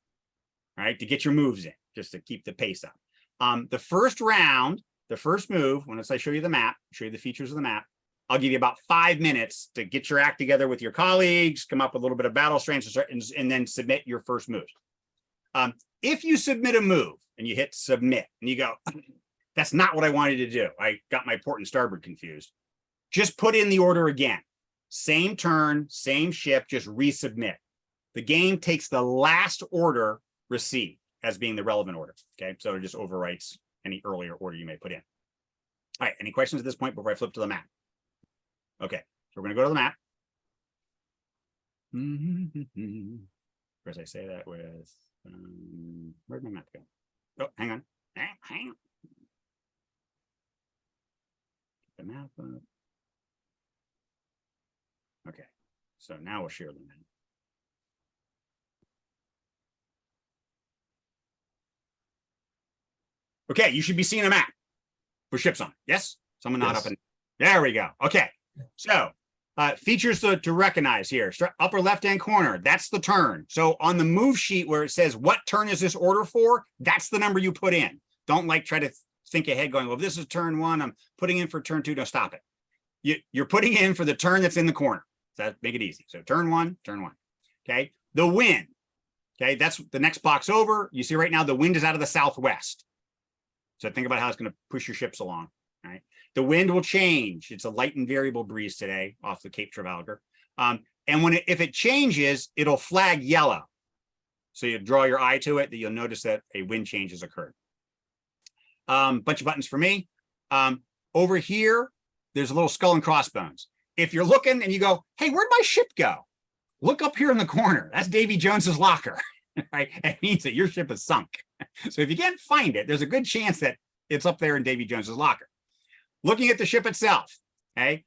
all right, to get your moves in, just to keep the pace up. The first round, the first move, once I show you the map, show you the features of the map, I'll give you about 5 minutes to get your act together with your colleagues, come up with a little bit of battle strengths, and then submit your first move. If you submit a move and you hit submit and you go, that's not what I wanted to do. I got my port and starboard confused. Just put in the order again. Same turn, same ship, just resubmit. The game takes the last order received as being the relevant order. Okay, so it just overwrites any earlier order you may put in. All right, any questions at this point before I flip to the map? Okay, so we're going to go to the map. Of course, I say that with, where'd my map go? Oh, hang on. Hang on. The map up. Okay, so now we'll share the map. Okay, you should be seeing a map with ships on it. Yes? Someone not Yes. up and there we go. Okay, so features to recognize here. Upper left-hand corner, that's the turn. So on the move sheet where it says what turn is this order for, that's the number you put in. Don't try to think ahead going, well, if this is turn 1, I'm putting in for turn 2. No, stop it. You're putting in for the turn that's in the corner. So that make it easy. So turn 1. Okay. The wind. Okay. That's the next box over. You see right now the wind is out of the southwest. So think about how it's going to push your ships along. All right. The wind will change. It's a light and variable breeze today off the Cape Trafalgar. And if it changes, it'll flag yellow. So you draw your eye to it, that you'll notice that a wind change has occurred. Bunch of buttons for me. Over here, there's a little skull and crossbones. If you're looking and you go, hey, where'd my ship go? Look up here in the corner. That's Davy Jones's locker, right? It means that your ship is sunk. So if you can't find it, there's a good chance that it's up there in Davy Jones's locker. Looking at the ship itself, okay?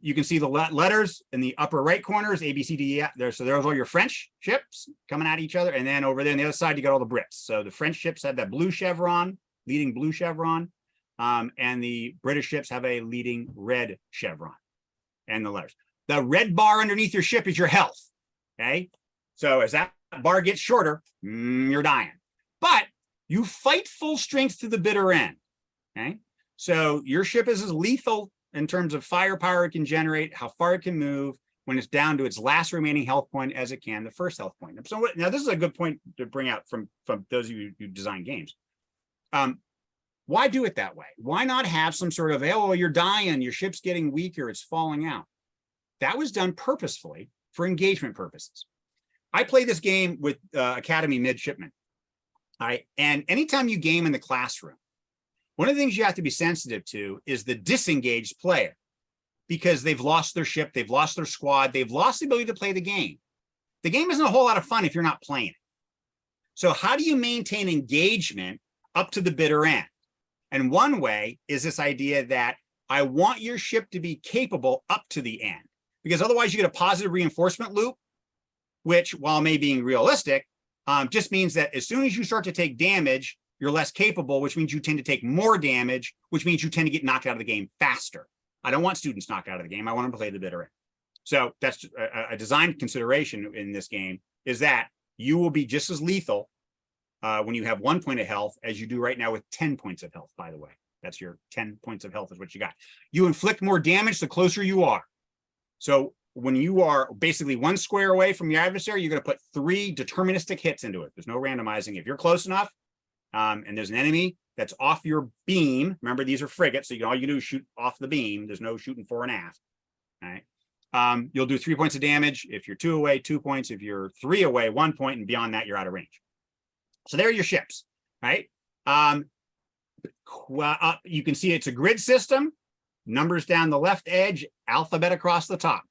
You can see the letters in the upper right corners, A, B, C, D, E, F. So there's all your French ships coming at each other. And then over there on the other side, you got all the Brits. So the French ships have that blue chevron, leading blue chevron. And the British ships have a leading red chevron and the letters. The red bar underneath your ship is your health, okay? So as that bar gets shorter, you're dying. But you fight full strength to the bitter end, okay? So your ship is as lethal in terms of firepower it can generate, how far it can move when it's down to its last remaining health point as it can, the first health point. So now this is a good point to bring out from those of you who design games. Why do it that way? Why not have some sort of, oh, you're dying, your ship's getting weaker, it's falling out? That was done purposefully for engagement purposes. I play this game with Academy midshipmen. All right. And anytime you game in the classroom, one of the things you have to be sensitive to is the disengaged player, because they've lost their ship, they've lost their squad, they've lost the ability to play the game. The game isn't a whole lot of fun if you're not playing it. So how do you maintain engagement up to the bitter end. And one way is this idea that I want your ship to be capable up to the end, because otherwise you get a positive reinforcement loop, which, while may being realistic, just means that as soon as you start to take damage, you're less capable, which means you tend to take more damage, which means you tend to get knocked out of the game faster. I don't want students knocked out of the game. I want them to play the bitter end. So that's a design consideration in this game, is that you will be just as lethal when you have 1 point of health as you do right now with 10 points of health, by the way. That's your 10 points of health is what you got. You inflict more damage the closer you are. So when you are basically 1 square away from your adversary, you're going to put 3 deterministic hits into it. There's no randomizing. If you're close enough and there's an enemy that's off your beam, remember these are frigates, so all you do is shoot off the beam. There's no shooting fore and aft. All right. You'll do 3 points of damage. If you're 2 away, 2 points. If you're 3 away, 1 point, and beyond that, you're out of range. So there are your ships, right? You can see it's a grid system. Numbers down the left edge, alphabet across the top.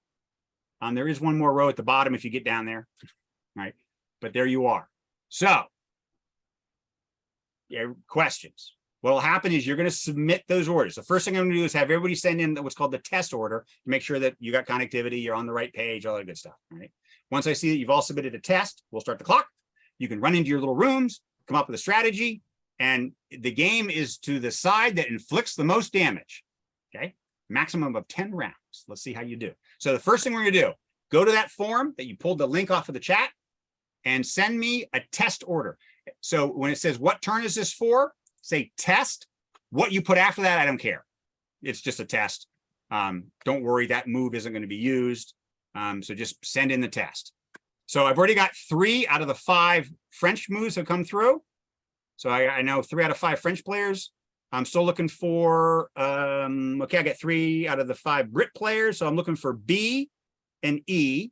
There is one more row at the bottom if you get down there, right? But there you are. So, yeah, questions. What will happen is you're going to submit those orders. The first thing I'm going to do is have everybody send in what's called the test order to make sure that you got connectivity, you're on the right page, all that good stuff, right? Once I see that you've all submitted a test, we'll start the clock. You can run into your little rooms, come up with a strategy, and the game is to the side that inflicts the most damage, okay? Maximum of 10 rounds. Let's see how you do. So the first thing we're going to do, go to that form that you pulled the link off of the chat and send me a test order. So when it says, what turn is this for? Say test. What you put after that, I don't care. It's just a test. Don't worry, that move isn't going to be used. So just send in the test. So I've already got 3 out of the 5 French moves have come through. So I know 3 out of 5 French players. I'm still looking for, okay, I got 3 out of the 5 Brit players. So I'm looking for B and E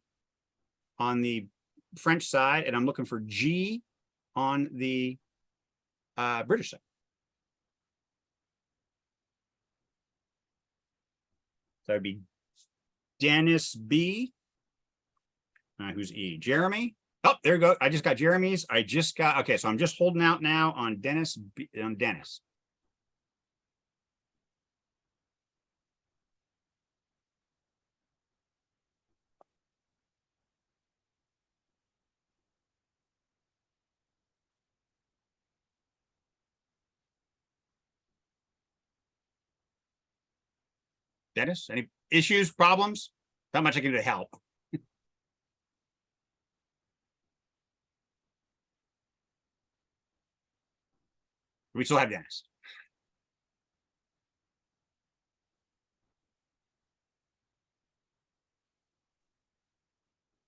on the French side, and I'm looking for G on the British side. So that'd be Dennis B. Who's E? Jeremy. Oh, there you go. I just got Jeremy's. Okay, so I'm just holding out now on Dennis. Dennis. Dennis, any issues, problems? Not much I can do to help. We still have Dennis.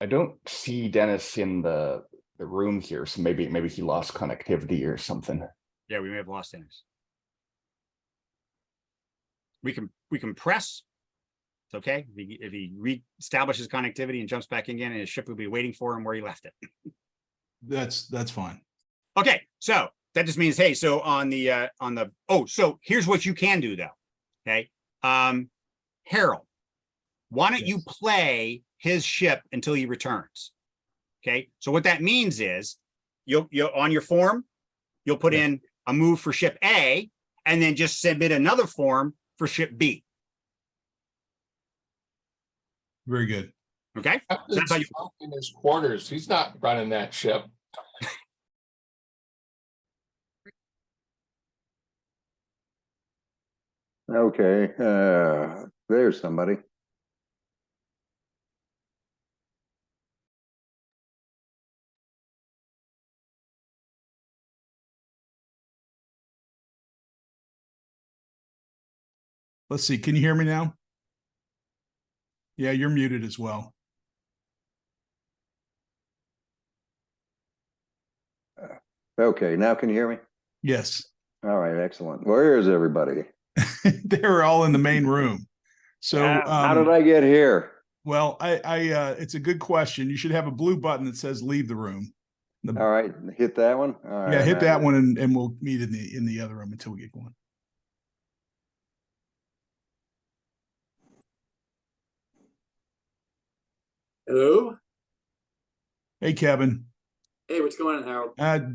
I don't see Dennis in the room here, so maybe he lost connectivity or something. Yeah, we may have lost Dennis. We can press. It's okay if he reestablishes connectivity and jumps back again, and his ship will be waiting for him where he left it. That's fine. Okay, so that just means, hey, so on the so here's what you can do though. Okay, Harold, why don't you play his ship until he returns? Okay, so what that means is you'll on your form, you'll put in a move for ship A, and then just submit another form for ship B. Very good. Okay, so that's how you in his quarters. He's not running that ship. Okay, there's somebody. Let's see. Can you hear me now? Yeah, you're muted as well. Okay, now can you hear me? Yes. All right, excellent. Where is everybody? They're all in the main room. So how did I get here? Well, it's a good question. You should have a blue button that says leave the room. All right, hit that one. All right, yeah, hit that one and we'll meet in the other room until we get going. Hello. Hey, Kevin. Hey, what's going on, Harold?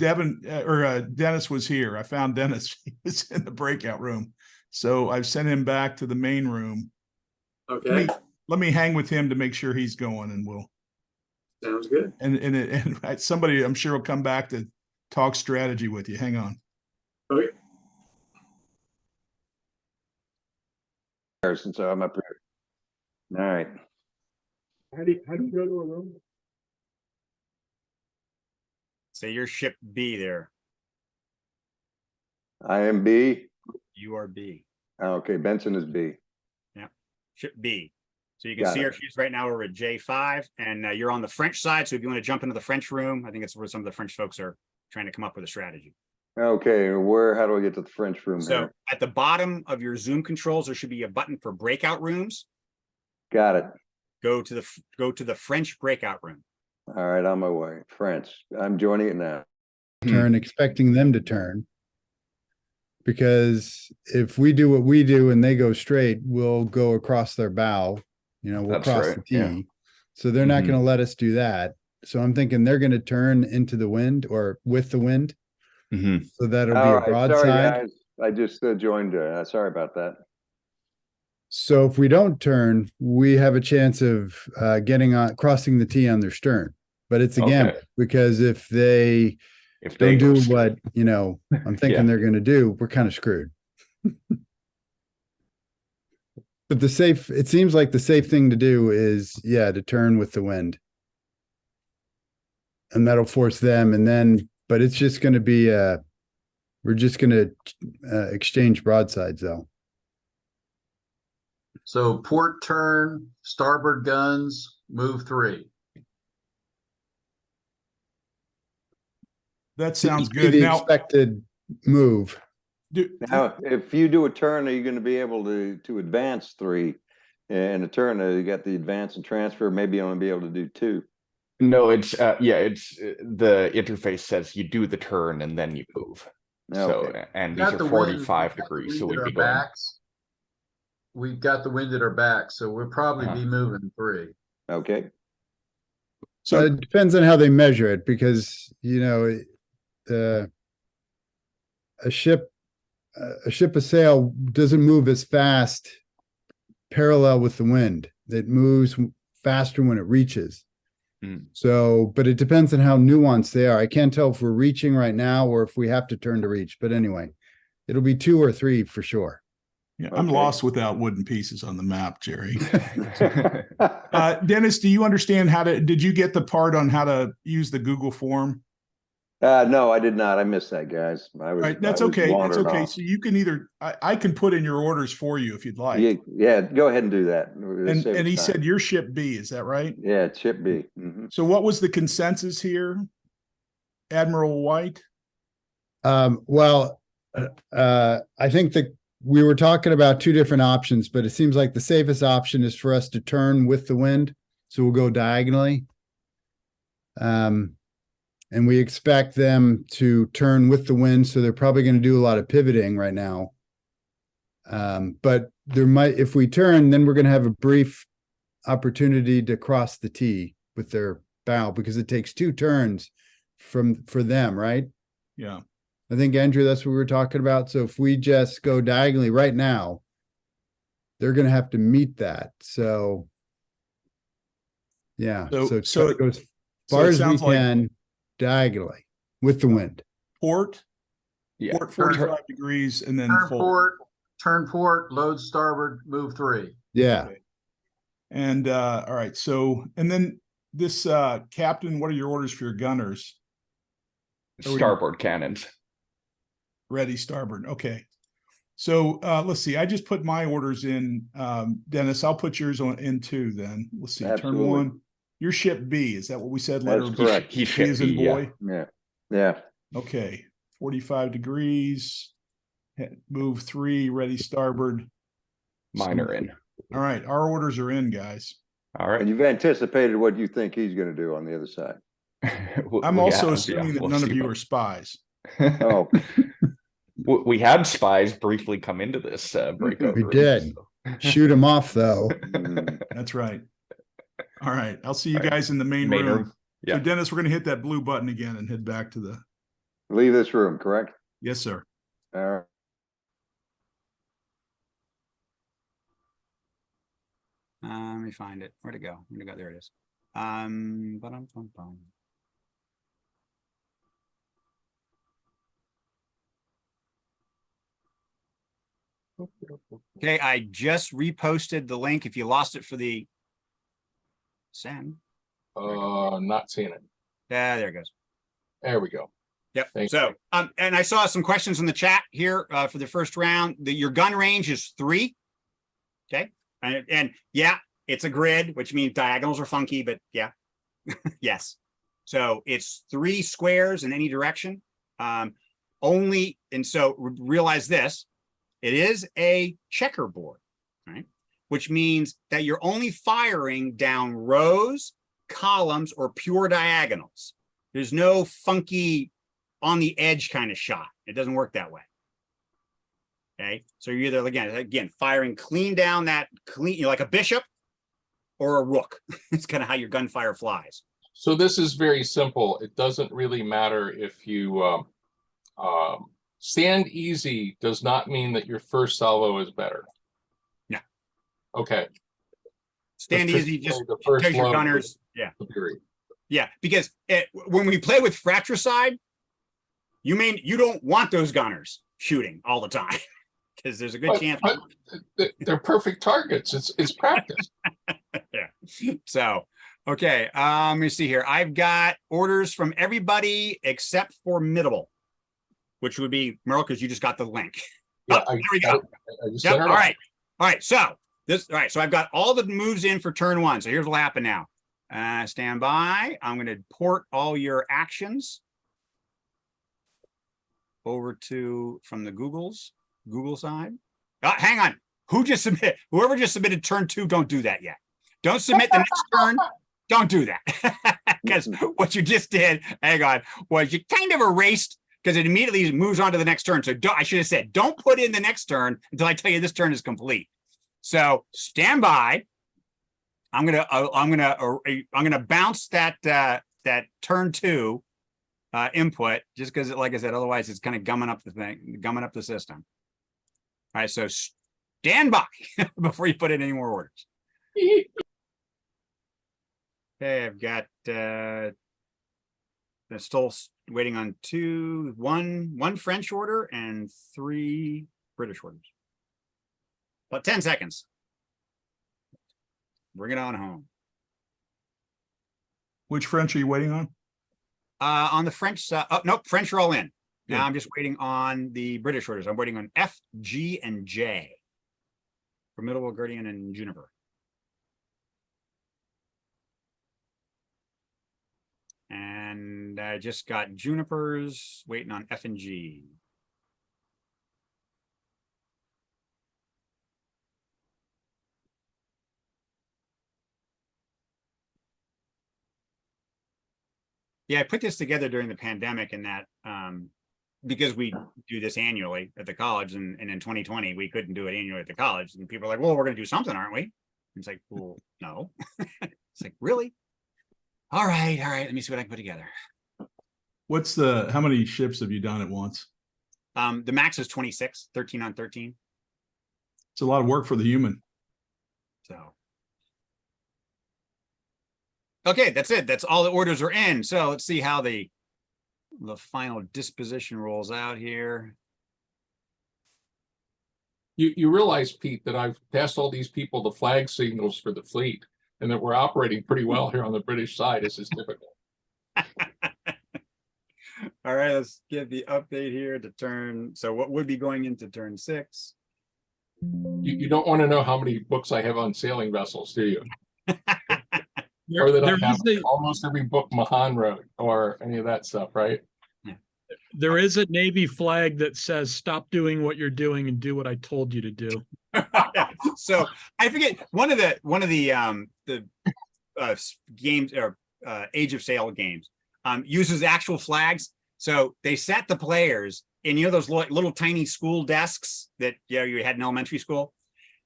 Dennis was here. I found Dennis. He was in the breakout room. So I've sent him back to the main room. Okay, Let me hang with him to make sure he's going, and we'll. sounds good. And somebody I'm sure will come back to talk strategy with you. Hang on. Okay. Since I'm up here. All right. How do you go to a room? Say your ship B there. I am B. You are B. Okay, Benson is B. Ship B. So you can Got see it. her. She's right now over at J5, and you're on the French side. So if you want to jump into the French room, I think it's where some of the French folks are trying to come up with a strategy. Okay, how do I get to the French room So here? at the bottom of your Zoom controls, there should be a button for breakout rooms. Got it. Go to the French breakout room. All right, on my way. French. I'm joining it now. Turn, expecting them to turn. Because if we do what we do and they go straight, we'll go across their bow. We'll That's cross right, the T. yeah. So they're not Mhm. going to let us do that. So I'm thinking they're going to turn into the wind or with the wind. Mhm. So that'll be All a right, sorry broadside. guys. I just joined. Sorry about that. So if we don't turn, we have a chance of crossing the T on their stern. But it's a gamble Okay. because if they If they don't go do straight. what I'm thinking Yeah. they're going to do, we're kind of screwed. But it seems like the safe thing to do is, to turn with the wind. And that'll force them. But it's just going to be, we're just going to exchange broadsides though. So port turn, starboard guns, move 3. That sounds Be good. the Now, expected move. Now, if you do a turn, are you going to be able to advance 3? And a turn, you got the advance and transfer. Maybe you only be able to do 2. No, it's the interface says you do the turn and then you move. So Okay. and Got these the are wind- 45 we've got the degrees, wind so at we'd our be going. backs. We've got the wind at our back, so we'll probably Uh-huh. be moving 3. Okay. So so it depends on how they measure it because, a ship of sail doesn't move as fast parallel with the wind. It moves faster when it reaches. Mm. So, but it depends on how nuanced they are. I can't tell if we're reaching right now or if we have to turn to reach. But anyway, it'll be 2 or 3 for sure. yeah, I'm Okay. lost without wooden pieces on the map, Jerry. Dennis, do you understand did you get the part on how to use the Google form? No, I did not. I missed that, guys. All right, that's okay. That's okay. So you can either, I can put in your orders for you if you'd like. Yeah, go ahead and do that. And he said your ship B, is that right? Yeah, it should be. Mhm. So what was the consensus here? Admiral White? Well, I think that we were talking about 2 different options, but it seems like the safest option is for us to turn with the wind. So we'll go diagonally. And we expect them to turn with the wind. So they're probably going to do a lot of pivoting right now. But if we turn, then we're going to have a brief opportunity to cross the T with their bow because it takes 2 turns for them, right? Yeah. I think, Andrew, that's what we were talking about. So if we just go diagonally right now, they're going to have to meet that. So, yeah. So try to go as far as we can diagonally with the wind. Port? Yeah. Port 45 degrees and then Turn port, load starboard, move 3. Yeah. Okay. And all right. So, and then this captain, what are your orders for your gunners? Starboard cannons. Ready, starboard. Okay. So let's see. I just put my orders in. Dennis, I'll put yours in too then. Let's see. Absolutely. Turn 1. Your ship B. Is that what we said? That's correct. He B as in boy. Yeah. Yeah. Okay. 45 degrees. Move 3. Ready, starboard. Mine are in. All right. Our orders are in, guys. All right. And you've anticipated what you think he's going to do on the other side. I'm also assuming that none of you are spies. Oh, We had spies briefly come into this breakout. We room, did. so. Shoot them off though. mm, That's right. All right. I'll see you guys in the main Main room. room. So Yeah. Dennis, we're gonna hit that blue button again and head back to the, Leave this room, correct? yes, sir. All right. Let me find it. Where'd it go? Where'd it go? There it is. Ba-dum-bum-bum. Okay, I just reposted the link. If you lost it for the send. Not seeing it. Yeah, there it goes. There we go. Yep. Thank So, and I saw some questions in the chat here for the first round. Your gun range is 3. Okay. And yeah, it's a grid, which means diagonals are funky, but yeah, yes. So it's 3 squares in any direction. Only, and so realize this, it is a checkerboard, right? Which means that you're only firing down rows, columns, or pure diagonals. There's no funky on the edge kind of shot. It doesn't work that way. Okay, so you're either again firing clean down that clean, like a bishop or a rook. It's kind of how your gunfire flies. So this is very simple. It doesn't really matter if you stand easy does not mean that your first salvo is better. No. Okay. Stand Let's easy, just the first because your load gunners. Yeah. Period. Yeah, because when we play with fratricide, you don't want those gunners shooting all the time because there's a good chance. But they're perfect targets. It's practice. Yeah. So, okay. Let me see here. I've got orders from everybody except for Middle, which would be Merle, because you just got the link. Yeah, there we go. Yep, all right. All right. So so I've got all the moves in for turn 1. So here's what'll happen now. Stand by. I'm going to port all your actions over to from the Google side. Hang on. Whoever just submitted turn 2, don't do that yet. Don't submit the next turn. Don't do that. Because what you just did, hang on, was you kind of erased, because it immediately moves on to the next turn. So I should have said, don't put in the next turn until I tell you this turn is complete. So stand by. I'm gonna bounce that turn 2 input, just because, like I said, otherwise it's kind of gumming up the system. All right, so stand by before you put in any more orders. Okay, I've got still waiting on one French order and 3 British orders. But 10 seconds. Bring it on home. Which French are you waiting on? On the French side, oh, nope, French are all in. Good. Now I'm just waiting on the British orders. I'm waiting on F, G, and J. Formidable, Guardian, and Juniper. And I just got Junipers, waiting on F and G. Yeah, I put this together during the pandemic, and that because we do this annually at the college, and in 2020 we couldn't do it annually at the college, and people are like, well, we're going to do something, aren't we? And it's like, well, no. It's like, really? All right, let me see what I can put together. How many ships have you done at once? The max is 26, 13 on 13. It's a lot of work for the human. So okay, that's it. That's all the orders are in. So let's see how the final disposition rolls out here. You realize, Pete, that I've passed all these people the flag signals for the fleet, and that we're operating pretty well here on the British side. This is typical. All right, let's get the update here to turn. So what would be going into turn 6? You don't want to know how many books I have on sailing vessels, do you? Or that I have almost every book Mahan wrote, or any of that stuff, right? There is a Navy flag that says, stop doing what you're doing and do what I told you to do. So I forget one of the games or Age of Sail games uses actual flags. So they sat the players in, those little tiny school desks that you had in elementary school,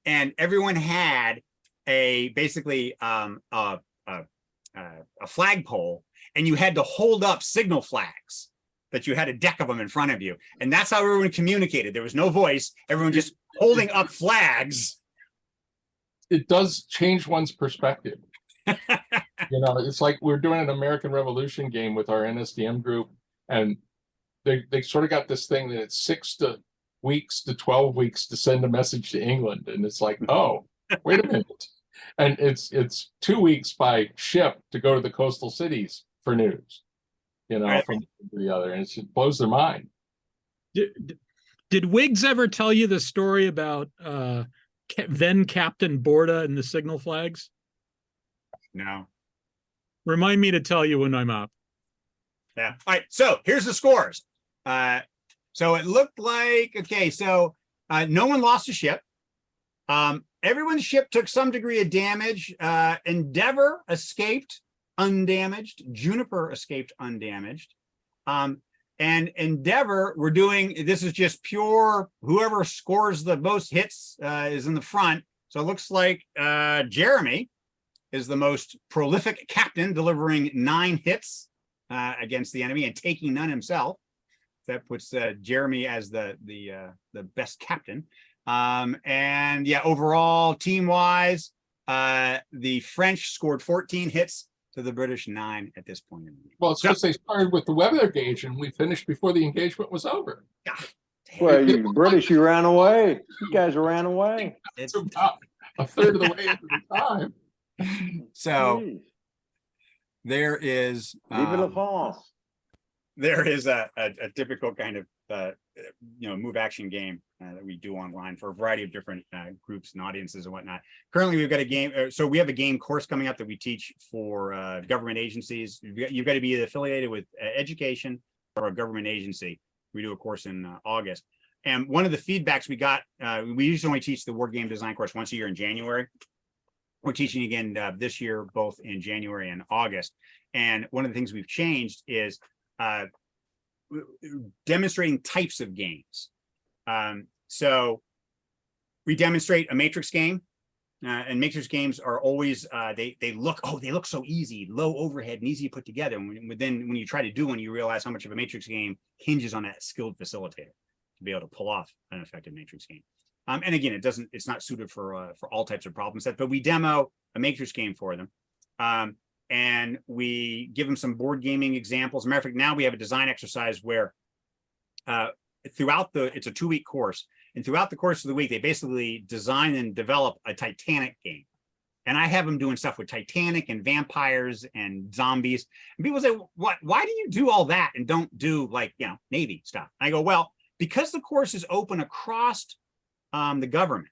and everyone had basically a flagpole, and you had to hold up signal flags that you had a deck of them in front of you. And that's how everyone communicated. There was no voice, everyone just holding up flags. It does change one's perspective. It's like we're doing an American Revolution game with our NSDM group, and they sort of got this thing that it's 6 weeks to 12 weeks to send a message to England. And it's like, oh, wait a minute. And it's 2 weeks by ship to go to the coastal cities for news, Right. from the other. And it blows their mind. Did Wiggs ever tell you the story about then Captain Borda and the signal flags? No. Remind me to tell you when I'm up. Yeah. All right. So here's the scores. So it looked like, okay, so no one lost a ship. Everyone's ship took some degree of damage. Endeavor escaped undamaged. Juniper escaped undamaged. And Endeavor, this is just pure, whoever scores the most hits is in the front. So it looks like Jeremy is the most prolific captain, delivering 9 hits against the enemy and taking none himself. That puts Jeremy as the best captain. And yeah, overall, team-wise, the French scored 14 hits to the British 9 at this point in the game. Well, it's because they started with the weather gauge and we finished before the engagement was over. Well, you British, you ran away. You guys ran away. It's about a third of the way into the time. So Jeez. there is Vive la France. there is a typical kind of move action game that we do online for a variety of different groups and audiences and whatnot. Currently, we've got a game. So we have a game course coming up that we teach for government agencies. You've got to be affiliated with education or a government agency. We do a course in August. And one of the feedbacks we got, we usually only teach the war game design course once a year in January. We're teaching again this year, both in January and August. And one of the things we've changed is demonstrating types of games. So we demonstrate a matrix game, and matrix games are always they look so easy, low overhead and easy to put together. And then when you try to do one, you realize how much of a matrix game hinges on that skilled facilitator to be able to pull off an effective matrix game. And again, it's not suited for all types of problem sets, but we demo a matrix game for them. And we give them some board gaming examples. As a matter of fact, now we have a design exercise where it's a 2-week course. And throughout the course of the week, they basically design and develop a Titanic game. And I have them doing stuff with Titanic and vampires and zombies. And people say, why do you do all that and don't do Navy stuff? And I go, well, because the course is open across the government.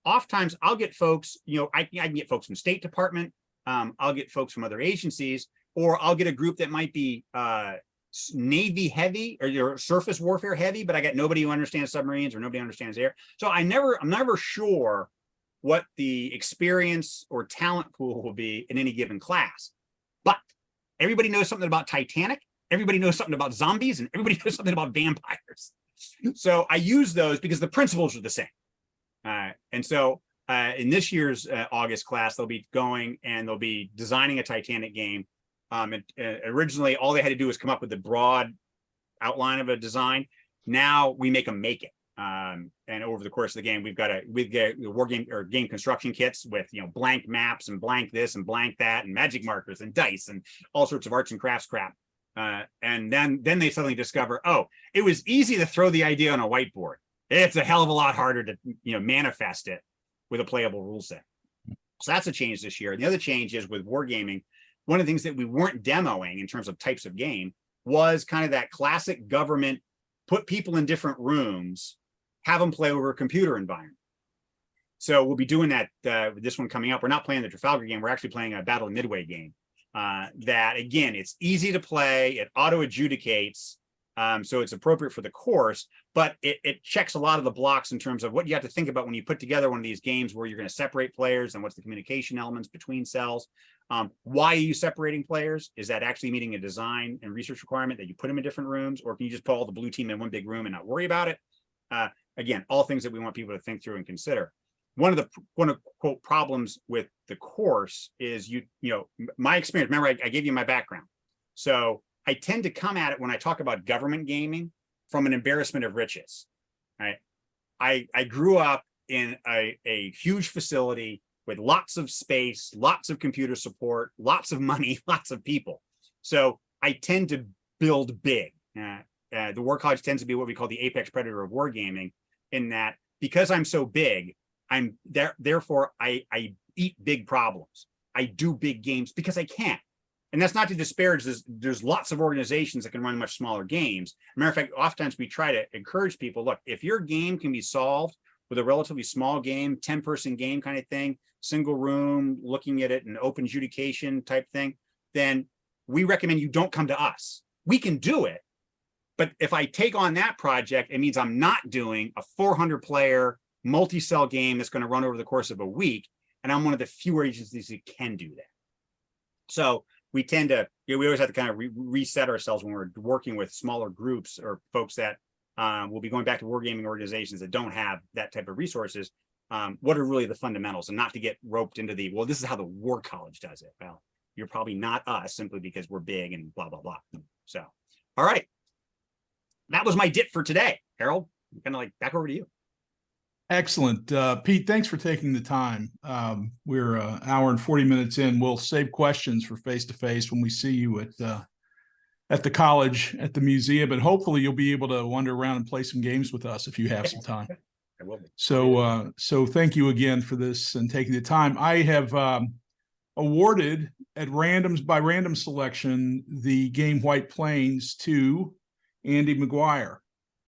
Oftentimes I'll get folks, I can get folks from State Department. I'll get folks from other agencies, or I'll get a group that might be Navy heavy or surface warfare heavy, but I got nobody who understands submarines or nobody understands air. So I'm never sure what the experience or talent pool will be in any given class. But everybody knows something about Titanic, everybody knows something about zombies, and everybody knows something about vampires. So I use those because the principles are the same. And so in this year's August class, they'll be going and they'll be designing a Titanic game. Originally, all they had to do was come up with the broad outline of a design. Now we make them make it. And over the course of the game, we get war game or game construction kits with blank maps and blank this and blank that and magic markers and dice and all sorts of arts and crafts crap. And then they suddenly discover, oh, it was easy to throw the idea on a whiteboard. It's a hell of a lot harder to manifest it with a playable rule set. So that's a change this year. And the other change is with wargaming. One of the things that we weren't demoing in terms of types of game was kind of that classic government, put people in different rooms, have them play over a computer environment. So we'll be doing that with this one coming up. We're not playing the Trafalgar game. We're actually playing a Battle of Midway game. That again, it's easy to play. It auto adjudicates. So it's appropriate for the course, but it checks a lot of the blocks in terms of what you have to think about when you put together one of these games where you're going to separate players and what's the communication elements between cells. Why are you separating players? Is that actually meeting a design and research requirement that you put them in different rooms, or can you just put all the blue team in one big room and not worry about it? Again, all things that we want people to think through and consider. One of the quote problems with the course is my experience. Remember, I gave you my background. So I tend to come at it when I talk about government gaming from an embarrassment of riches, right? I grew up in a huge facility with lots of space, lots of computer support, lots of money, lots of people. So I tend to build big. The War College tends to be what we call the apex predator of wargaming, in that because I'm so big, I'm there. Therefore, I eat big problems. I do big games because I can. And that's not to disparage this. There's lots of organizations that can run much smaller games. Matter of fact, oftentimes we try to encourage people, look, if your game can be solved with a relatively small game, 10-person game kind of thing, single room, looking at it, an open adjudication type thing, then we recommend you don't come to us. We can do it. But if I take on that project, it means I'm not doing a 400-player multi-cell game that's going to run over the course of a week. And I'm one of the fewer agencies who can do that. So we tend to, we always have to kind of reset ourselves when we're working with smaller groups or folks that will be going back to wargaming organizations that don't have that type of resources. What are really the fundamentals, and not to get roped into the, well, this is how the War College does it. Well, you're probably not us simply because we're big and blah, blah, blah. So, all right. That was my dip for today. Harold, kind of like back over to you. Excellent. Pete, thanks for taking the time. We're an hour and 40 minutes in. We'll save questions for face-to-face when we see you at the college, at the museum, and hopefully you'll be able to wander around and play some games with us if you have some time. I will be. So thank you again for this and taking the time. I have awarded by random selection the game White Plains to Andy McGuire.